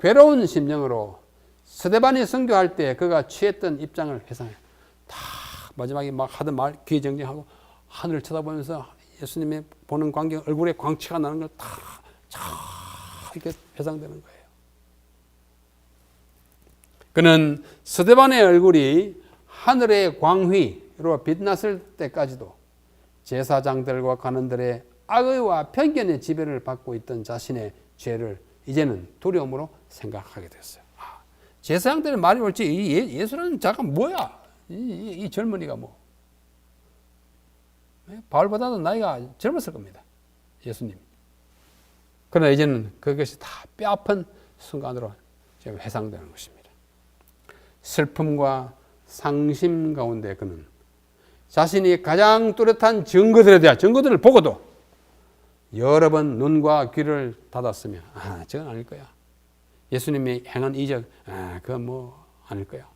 괴로운 심령으로 스데반이 선교할 때 그가 취했던 입장을 회상해. 다 마지막에 막 하던 말 기정정하고 하늘을 쳐다보면서 예수님이 보는 광경, 얼굴에 광채가 나는 걸 다 이렇게 회상되는 거예요. 그는 스데반의 얼굴이 하늘의 광휘로 빛났을 때까지도 제사장들과 관원들의 악의와 편견의 지배를 받고 있던 자신의 죄를 이제는 두려움으로 생각하게 됐어요. 제사장들의 말이 옳지 예수는 잠깐 뭐야? 이 젊은이가 뭐? 바울보다도 나이가 젊었을 겁니다. 예수님. 그러나 이제는 그것이 다 뼈아픈 순간으로 지금 회상되는 것입니다. 슬픔과 상심 가운데 그는 자신이 가장 뚜렷한 증거들에 대한 증거들을 보고도 여러 번 눈과 귀를 닫았으며 저건 아닐 거야. 예수님이 행한 이적 그건 뭐 아닐 거야.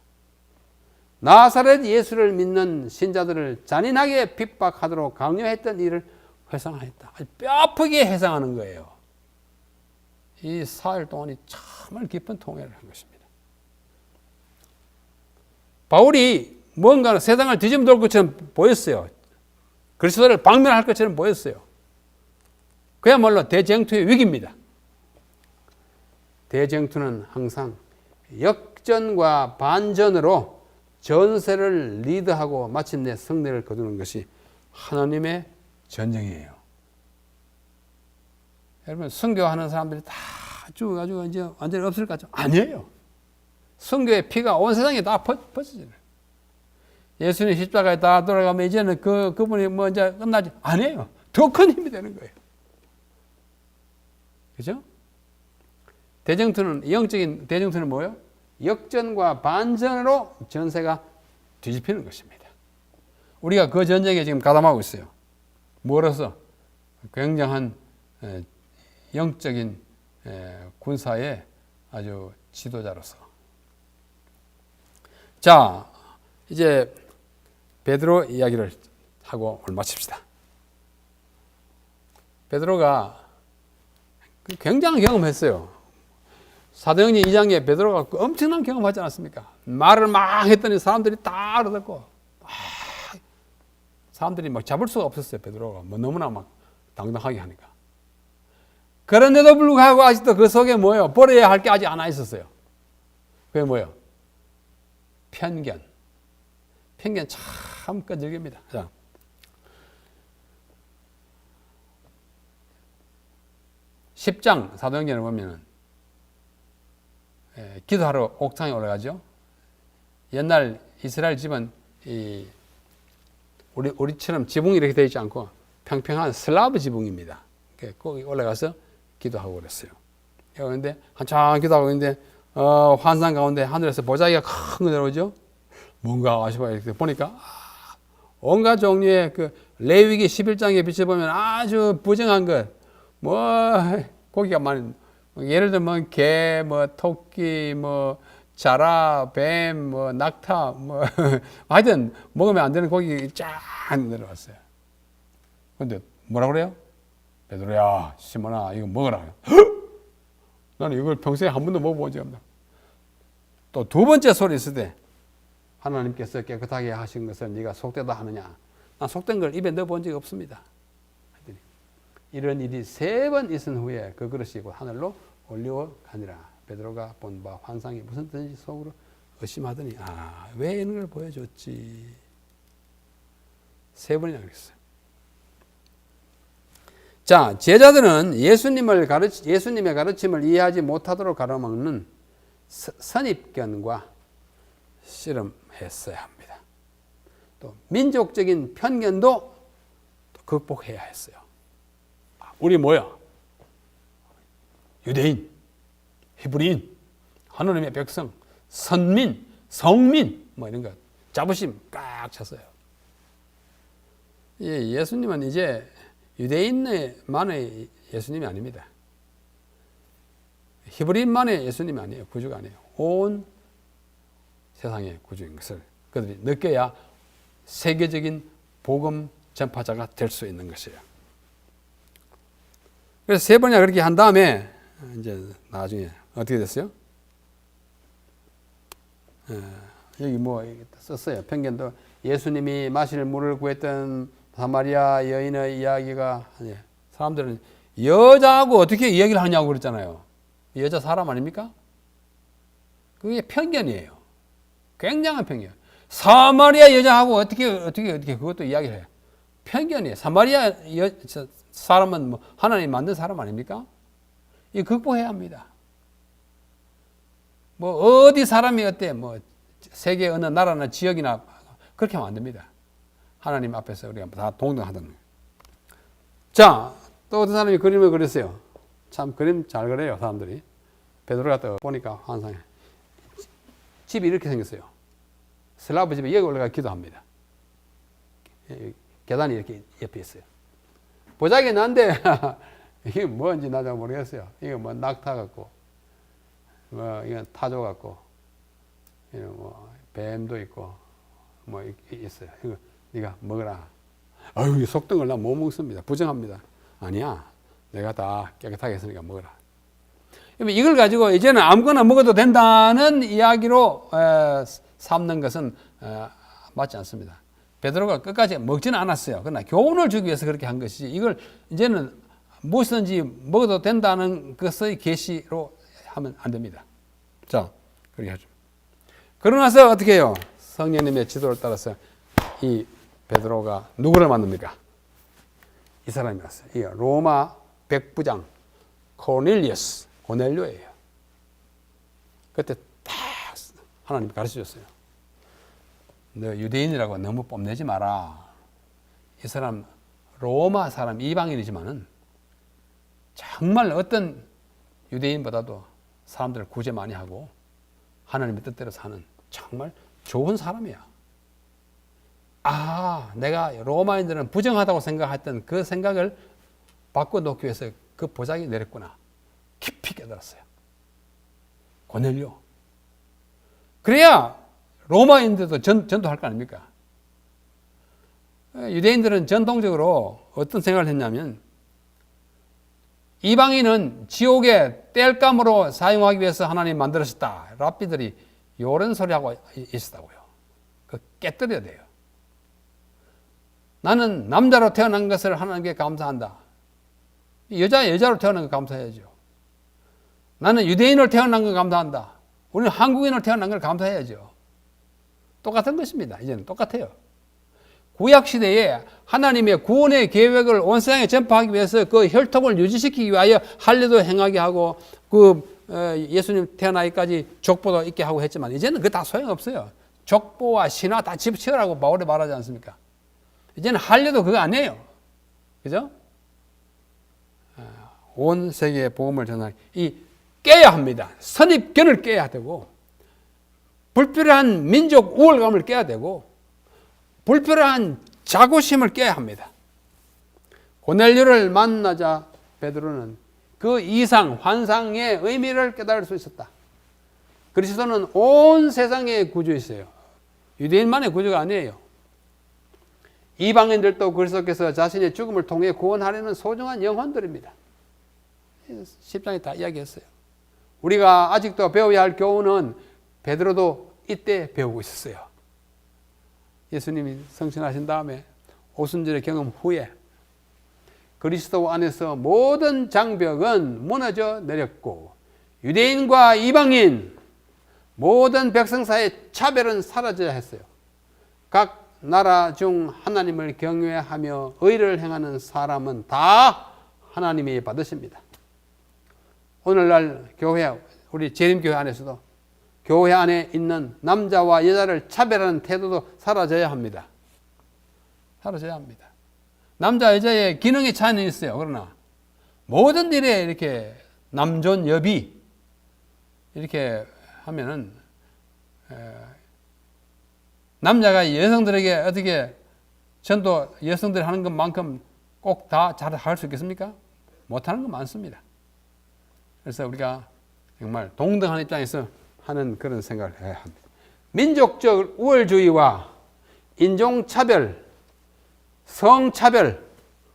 나사렛 예수를 믿는 신자들을 잔인하게 핍박하도록 강요했던 일을 회상하였다. 뼈아프게 회상하는 거예요. 이 사흘 동안이 정말 깊은 통회를 한 것입니다. 바울이 뭔가 세상을 뒤집어 놓을 것처럼 보였어요. 그리스도를 방면할 것처럼 보였어요. 그야말로 대쟁투의 위기입니다. 대쟁투는 항상 역전과 반전으로 전세를 리드하고 마침내 승리를 거두는 것이 하나님의 전쟁이에요. 여러분, 선교하는 사람들이 다 죽어가지고 이제 완전히 없을 것 같죠? 아니에요. 선교의 피가 온 세상에 다 퍼져요. 예수님 십자가에 다 돌아가면 이제는 그분이 뭐 이제 끝나지? 아니에요. 더 큰 힘이 되는 거예요. 그죠? 대쟁투는, 영적인 대쟁투는 뭐예요? 역전과 반전으로 전세가 뒤집히는 것입니다. 우리가 그 전쟁에 지금 가담하고 있어요. 뭐로서? 굉장한 영적인 군사의 아주 지도자로서. 자, 이제 베드로 이야기를 하고 오늘 마칩시다. 베드로가 굉장한 경험했어요. 사도행전 2장에 베드로가 엄청난 경험하지 않았습니까? 말을 막 했더니 사람들이 다 알아듣고 사람들이 막 잡을 수가 없었어요. 베드로가 뭐 너무나 막 당당하게 하니까. 그런데도 불구하고 아직도 그 속에 뭐예요? 버려야 할 게 아직 하나 있었어요. 그게 뭐예요? 편견. 편견 참 끈질깁니다. 자, (10장) 사도행전을 보면은 기도하러 옥상에 올라가죠. 옛날 이스라엘 집은 우리처럼 지붕이 이렇게 되어 있지 않고 평평한 슬라브 지붕입니다. 거기 올라가서 기도하고 그랬어요. 그런데 한참 기도하고 있는데 환상 가운데 하늘에서 보자기가 큰 거 내려오죠. 뭔가 아쉬워 이렇게 보니까 온갖 종류의 그 레위기 11장에 비춰보면 아주 부정한 것, 뭐 고기가 많이, 예를 들면 개, 뭐 토끼, 뭐 자라, 뱀, 뭐 낙타, 뭐 하여튼 먹으면 안 되는 고기 쫙 내려왔어요. 근데 뭐라 그래요? 베드로야, 시몬아, 이거 먹어라. 나는 이걸 평소에 한 번도 먹어본 적이 없다. 또 두 번째 소리 있을 때 하나님께서 깨끗하게 하신 것을 네가 속되다 하느냐? 난 속된 걸 입에 넣어본 적이 없습니다. 이런 일이 3번 있은 후에 그 그릇이 곧 하늘로 올려가니라. 베드로가 본 바 환상이 무슨 뜻인지 속으로 의심하더니 왜 이런 걸 보여줬지? 3번이나 그랬어요. 자, 제자들은 예수님의 가르침을 이해하지 못하도록 가로막는 선입견과 씨름했어야 합니다. 또 민족적인 편견도 극복해야 했어요. 우리 뭐야? 유대인, 히브리인, 하나님의 백성, 선민, 성민 뭐 이런 거 자부심 꽉 찼어요. 예수님은 이제 유대인만의 예수님이 아닙니다. 히브리인만의 예수님이 아니에요. 구주가 아니에요. 온 세상의 구주인 것을 그들이 느껴야 세계적인 복음 전파자가 될 수 있는 것이에요. 그래서 3번이나 그렇게 한 다음에 이제 나중에 어떻게 됐어요? 여기 뭐 썼어요. 편견도 예수님이 마실 물을 구했던 사마리아 여인의 이야기가 사람들은 여자하고 어떻게 이야기를 하냐고 그랬잖아요. 여자 사람 아닙니까? 그게 편견이에요. 굉장한 편견. 사마리아 여자하고 어떻게 그것도 이야기를 해요. 편견이에요. 사마리아 사람은 뭐 하나님 만든 사람 아닙니까? 이 극복해야 합니다. 뭐 어디 사람이 어때? 뭐 세계 어느 나라나 지역이나 그렇게 하면 안 됩니다. 하나님 앞에서 우리가 다 동등하다는 거예요. 자, 또 어떤 사람이 그림을 그렸어요. 참 그림 잘 그려요, 사람들이. 베드로가 또 보니까 환상에 집이 이렇게 생겼어요. 슬라브 집에 여기 올라가 기도합니다. 계단이 이렇게 옆에 있어요. 보자기 난데 이게 뭔지 나도 모르겠어요. 이게 뭐 낙타 같고, 뭐 이건 타조 같고, 뭐 뱀도 있고, 뭐 있어요. 이거 네가 먹어라. 아유, 속등을 나 못 먹습니다. 부정합니다. 아니야, 내가 다 깨끗하게 했으니까 먹어라. 이걸 가지고 이제는 아무거나 먹어도 된다는 이야기로 삼는 것은 맞지 않습니다. 베드로가 끝까지 먹지는 않았어요. 그러나 교훈을 주기 위해서 그렇게 한 것이지, 이걸 이제는 무엇이든지 먹어도 된다는 것의 계시로 하면 안 됩니다. 자, 그렇게 하죠. 그러고 나서 어떻게 해요? 성령님의 지도를 따라서 이 베드로가 누구를 만납니까? 이 사람이 왔어요. 이 로마 백부장 고넬료예요. 그때 딱 하나님이 가르쳐줬어요. 너 유대인이라고 너무 뽐내지 마라. 이 사람 로마 사람, 이방인이지만은 정말 어떤 유대인보다도 사람들을 구제 많이 하고 하나님의 뜻대로 사는 정말 좋은 사람이야. 내가 로마인들은 부정하다고 생각했던 그 생각을 바꿔놓기 위해서 그 보자기 내렸구나. 깊이 깨달았어요. 고넬료. 그래야 로마인들도 전도할 거 아닙니까? 유대인들은 전통적으로 어떤 생각을 했냐면, 이방인은 지옥의 땔감으로 사용하기 위해서 하나님 만들었다. 랍비들이 이런 소리하고 있었다고요. 그 깨뜨려야 돼요. 나는 남자로 태어난 것을 하나님께 감사한다. 여자로 태어난 거 감사해야죠. 나는 유대인으로 태어난 걸 감사한다. 우리는 한국인으로 태어난 걸 감사해야죠. 똑같은 것입니다. 이제는 똑같아요. 구약시대에 하나님의 구원의 계획을 온 세상에 전파하기 위해서 그 혈통을 유지시키기 위하여 할례도 행하게 하고 예수님 태어나기까지 족보도 있게 하고 했지만, 이제는 그거 다 소용없어요. 족보와 신화 다 집치우라고 바울이 말하지 않습니까? 이제는 할례도 그거 아니에요. 그죠? 온 세계에 복음을 전하기, 깨야 합니다. 선입견을 깨야 되고, 불필요한 민족 우월감을 깨야 되고, 불필요한 자고심을 깨야 합니다. 고넬료를 만나자 베드로는 그 이상 환상의 의미를 깨달을 수 있었다. 그리스도는 온 세상의 구주이세요. 유대인만의 구주가 아니에요. 이방인들도 그리스도께서 자신의 죽음을 통해 구원하려는 소중한 영혼들입니다. 10장에 다 이야기했어요. 우리가 아직도 배워야 할 교훈은 베드로도 이때 배우고 있었어요. 예수님이 성신하신 다음에 오순절의 경험 후에 그리스도 안에서 모든 장벽은 무너져 내렸고, 유대인과 이방인 모든 백성 사이의 차별은 사라져야 했어요. 각 나라 중 하나님을 경외하며 의를 행하는 사람은 다 하나님이 받으십니다. 오늘날 교회, 우리 재림교회 안에서도 교회 안에 있는 남자와 여자를 차별하는 태도도 사라져야 합니다. 사라져야 합니다. 남자 여자의 기능의 차이는 있어요. 그러나 모든 일에 이렇게 남존여비 이렇게 하면은 남자가 여성들에게 어떻게 전도 여성들이 하는 것만큼 꼭 다 잘 할 수 있겠습니까? 못하는 거 많습니다. 그래서 우리가 정말 동등한 입장에서 하는 그런 생각을 해야 합니다. 민족적 우월주의와 인종차별, 성차별,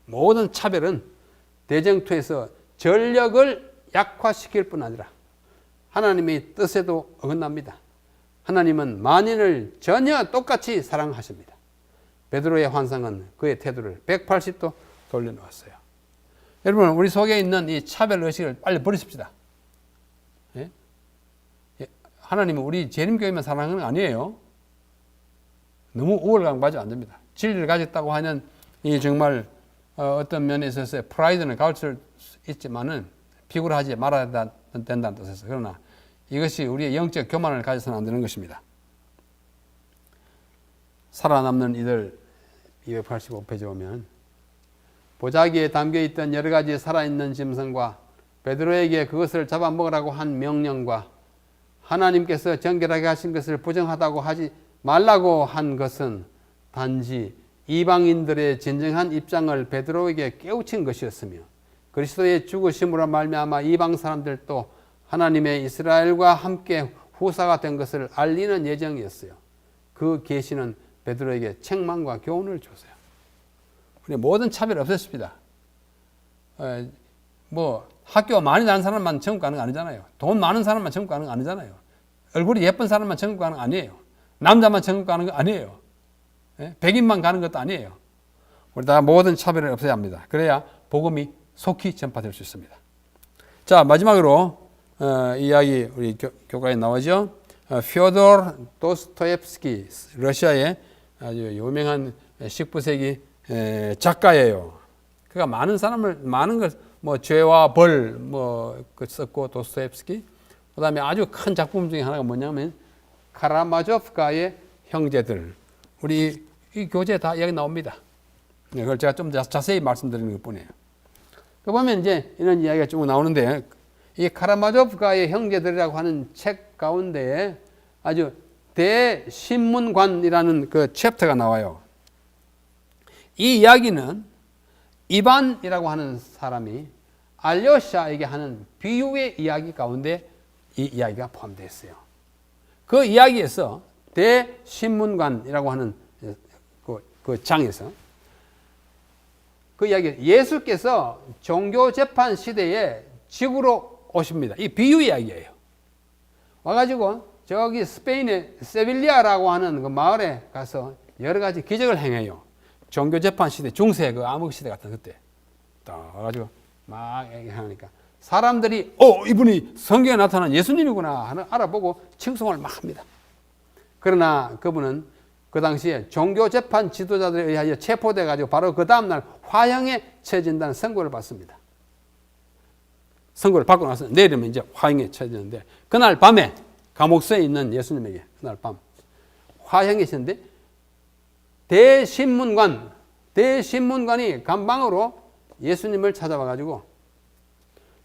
모든 차별은 대쟁투에서 전력을 약화시킬 뿐 아니라 하나님의 뜻에도 어긋납니다. 하나님은 만인을 전혀 똑같이 사랑하십니다. 베드로의 환상은 그의 태도를 180도 돌려놓았어요. 여러분, 우리 속에 있는 이 차별의식을 빨리 버리십시다. 예? 하나님은 우리 재림교회만 사랑하는 거 아니에요. 너무 우월감 가지면 안 됩니다. 진리를 가졌다고 하는 이 정말 어떤 면에 있어서 프라이드는 가질 수 있지만은 비굴하지 말아야 된다는 뜻에서, 그러나 이것이 우리의 영적 교만을 가져서는 안 되는 것입니다. 살아남는 이들 285페이지 오면 보자기에 담겨있던 여러 가지 살아있는 짐승과 베드로에게 그것을 잡아먹으라고 한 명령과 하나님께서 정결하게 하신 것을 부정하다고 하지 말라고 한 것은 단지 이방인들의 진정한 입장을 베드로에게 깨우친 것이었으며 그리스도의 죽으심으로 말미암아 이방 사람들도 하나님의 이스라엘과 함께 후사가 된 것을 알리는 예정이었어요. 그 계시는 베드로에게 책망과 교훈을 줬어요. 모든 차별 없었습니다. 뭐 학교 많이 다닌 사람만 천국 가는 거 아니잖아요. 돈 많은 사람만 천국 가는 거 아니잖아요. 얼굴이 예쁜 사람만 천국 가는 거 아니에요. 남자만 천국 가는 거 아니에요. 백인만 가는 것도 아니에요. 우리 다 모든 차별을 없애야 합니다. 그래야 복음이 속히 전파될 수 있습니다. 자, 마지막으로 이야기 우리 교과에 나오죠. 피오도르 도스토옙스키, 러시아의 아주 유명한 19세기 작가예요. 그가 많은 걸 뭐 죄와 벌 썼고 도스토옙스키. 그다음에 아주 큰 작품 중에 하나가 뭐냐면 카라마조프가의 형제들. 우리 이 교재에 다 이야기 나옵니다. 그걸 제가 좀 자세히 말씀드리는 것뿐이에요. 그 보면 이제 이런 이야기가 쭉 나오는데 이 카라마조프가의 형제들이라고 하는 책 가운데에 아주 대신문관이라는 그 챕터가 나와요. 이 이야기는 이반이라고 하는 사람이 알료샤에게 하는 비유의 이야기 가운데 이 이야기가 포함되어 있어요. 그 이야기에서 대신문관이라고 하는 그 장에서 그 이야기, 예수께서 종교재판 시대에 지구로 오십니다. 이 비유 이야기예요. 와가지고 저기 스페인의 세빌리아라고 하는 그 마을에 가서 여러 가지 기적을 행해요. 종교재판 시대, 중세 그 암흑 시대 같은 그때 딱 와가지고 막 얘기하니까 사람들이 이분이 성경에 나타난 예수님이구나 하는 알아보고 칭송을 막 합니다. 그러나 그분은 그 당시에 종교재판 지도자들에 의하여 체포돼 가지고 바로 그 다음날 화형에 처해진다는 선고를 받습니다. 선고를 받고 나서 내일이면 이제 화형에 처해지는데 그날 밤에 감옥소에 있는 예수님에게 그날 밤 화형에 있었는데 대신문관이 감방으로 예수님을 찾아와 가지고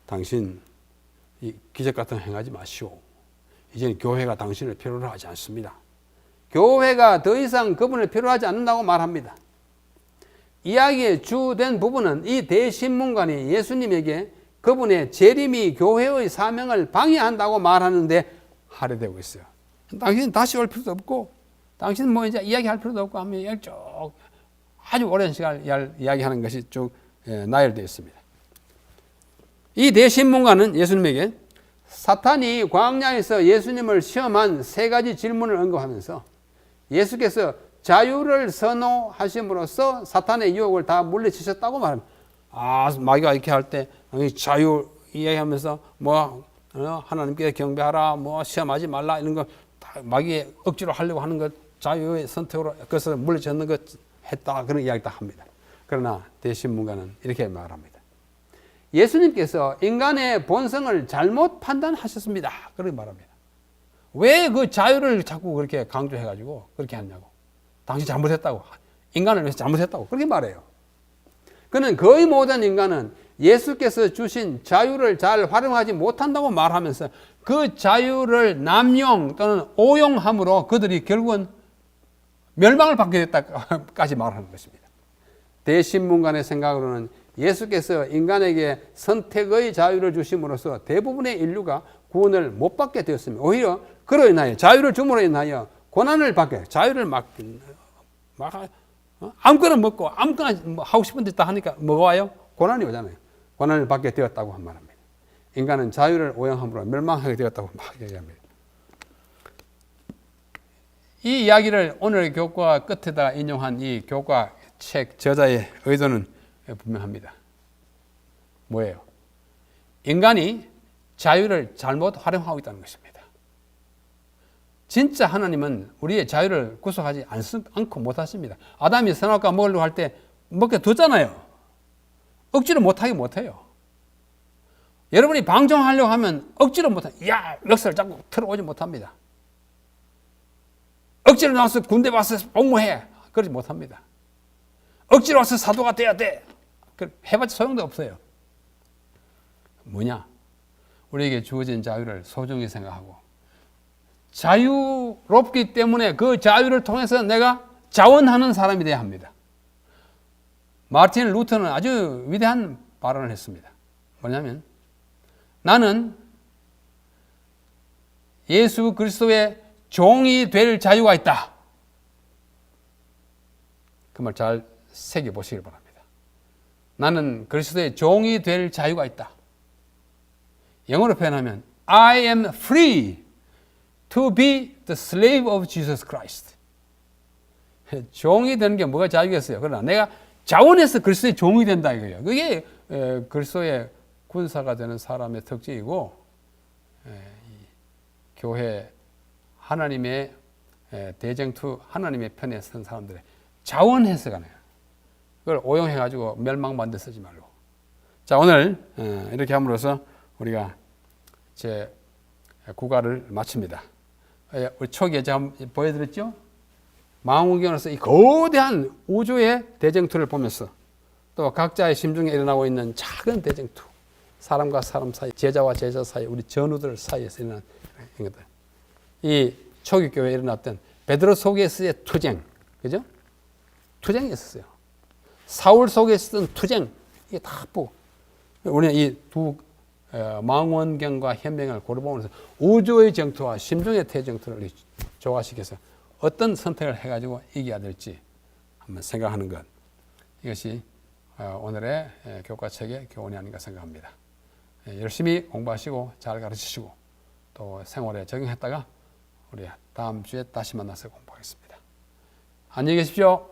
당신 이 기적 같은 거 행하지 마시오. 이제는 교회가 당신을 필요로 하지 않습니다. 교회가 더 이상 그분을 필요하지 않는다고 말합니다. 이야기의 주된 부분은 이 대신문관이 예수님에게 그분의 재림이 교회의 사명을 방해한다고 말하는데 할애되고 있어요. 당신은 다시 올 필요도 없고 당신은 뭐 이제 이야기할 필요도 없고 하면 쭉 아주 오랜 시간 이야기하는 것이 쭉 나열되어 있습니다. 이 대신문관은 예수님에게 사탄이 광야에서 예수님을 시험한 3가지 질문을 언급하면서 예수께서 자유를 선호하심으로써 사탄의 유혹을 다 물리치셨다고 말합니다. 마귀가 이렇게 할 때 자유 이야기하면서 하나님께 경배하라, 시험하지 말라 이런 거 마귀의 억지로 하려고 하는 것 자유의 선택으로 그것을 물리쳤는 것 했다 그런 이야기 다 합니다. 그러나 대신문관은 이렇게 말합니다. 예수님께서 인간의 본성을 잘못 판단하셨습니다. 그렇게 말합니다. 왜 그 자유를 자꾸 그렇게 강조해가지고 그렇게 하냐고. 당신 잘못했다고. 인간을 위해서 잘못했다고. 그렇게 말해요. 그는 거의 모든 인간은 예수께서 주신 자유를 잘 활용하지 못한다고 말하면서 그 자유를 남용 또는 오용함으로 그들이 결국은 멸망을 받게 됐다까지 말하는 것입니다. 대신문관의 생각으로는 예수께서 인간에게 선택의 자유를 주심으로써 대부분의 인류가 구원을 못 받게 되었습니다. 오히려 그로 인하여 자유를 줌으로 인하여 고난을 받게 자유를 아무거나 먹고 아무거나 하고 싶은 데 다 하니까 뭐가 와요? 고난이 오잖아요. 고난을 받게 되었다고 말합니다. 인간은 자유를 오용함으로 멸망하게 되었다고 막 얘기합니다. 이 이야기를 오늘 교과 끝에다 인용한 이 교과 책 저자의 의도는 분명합니다. 뭐예요? 인간이 자유를 잘못 활용하고 있다는 것입니다. 진짜 하나님은 우리의 자유를 구속하지 않고 못하십니다. 아담이 선악과 먹으려고 할 때 먹게 뒀잖아요. 억지로 못해요. 여러분이 방종하려고 하면 억지로 못해요. 멱살을 잡고 틀어오지 못합니다. 억지로 나와서 군대 와서 복무해. 그러지 못합니다. 억지로 와서 사도가 돼야 돼. 해봤자 소용도 없어요. 뭐냐? 우리에게 주어진 자유를 소중히 생각하고 자유롭기 때문에 그 자유를 통해서 내가 자원하는 사람이 되어야 합니다. 마르틴 루터는 아주 위대한 발언을 했습니다. 뭐냐면 나는 예수 그리스도의 종이 될 자유가 있다. 그 말 잘 새겨보시길 바랍니다. 나는 그리스도의 종이 될 자유가 있다. 영어로 표현하면 I am free to be the slave of Jesus Christ. 종이 되는 게 뭐가 자유겠어요? 그러나 내가 자원해서 그리스도의 종이 된다 이거예요. 그게 그리스도의 군사가 되는 사람의 특징이고 교회 하나님의 대쟁투 하나님의 편에 선 사람들의 자원해서 가네요. 그걸 오용해가지고 멸망반대 쓰지 말고. 자, 오늘 이렇게 함으로써 우리가 제 9가를 마칩니다. 우리 초기에 제가 보여드렸죠? 망원경으로서 이 거대한 우주의 대쟁투를 보면서 또 각자의 심중에 일어나고 있는 작은 대쟁투, 사람과 사람 사이, 제자와 제자 사이, 우리 전우들 사이에서 일어난 것들. 이 초기 교회에 일어났던 베드로 속에서의 투쟁, 그죠? 투쟁이 있었어요. 사울 속에 있었던 투쟁, 이게 다 보고 우리는 이 두 망원경과 현명을 고려보면서 우주의 정투와 심중의 대쟁투를 조화시켜서 어떤 선택을 해가지고 이겨야 될지 한번 생각하는 것. 이것이 오늘의 교과책의 교훈이 아닌가 생각합니다. 열심히 공부하시고 잘 가르치시고 또 생활에 적용했다가 우리 다음 주에 다시 만나서 공부하겠습니다. 안녕히 계십시오.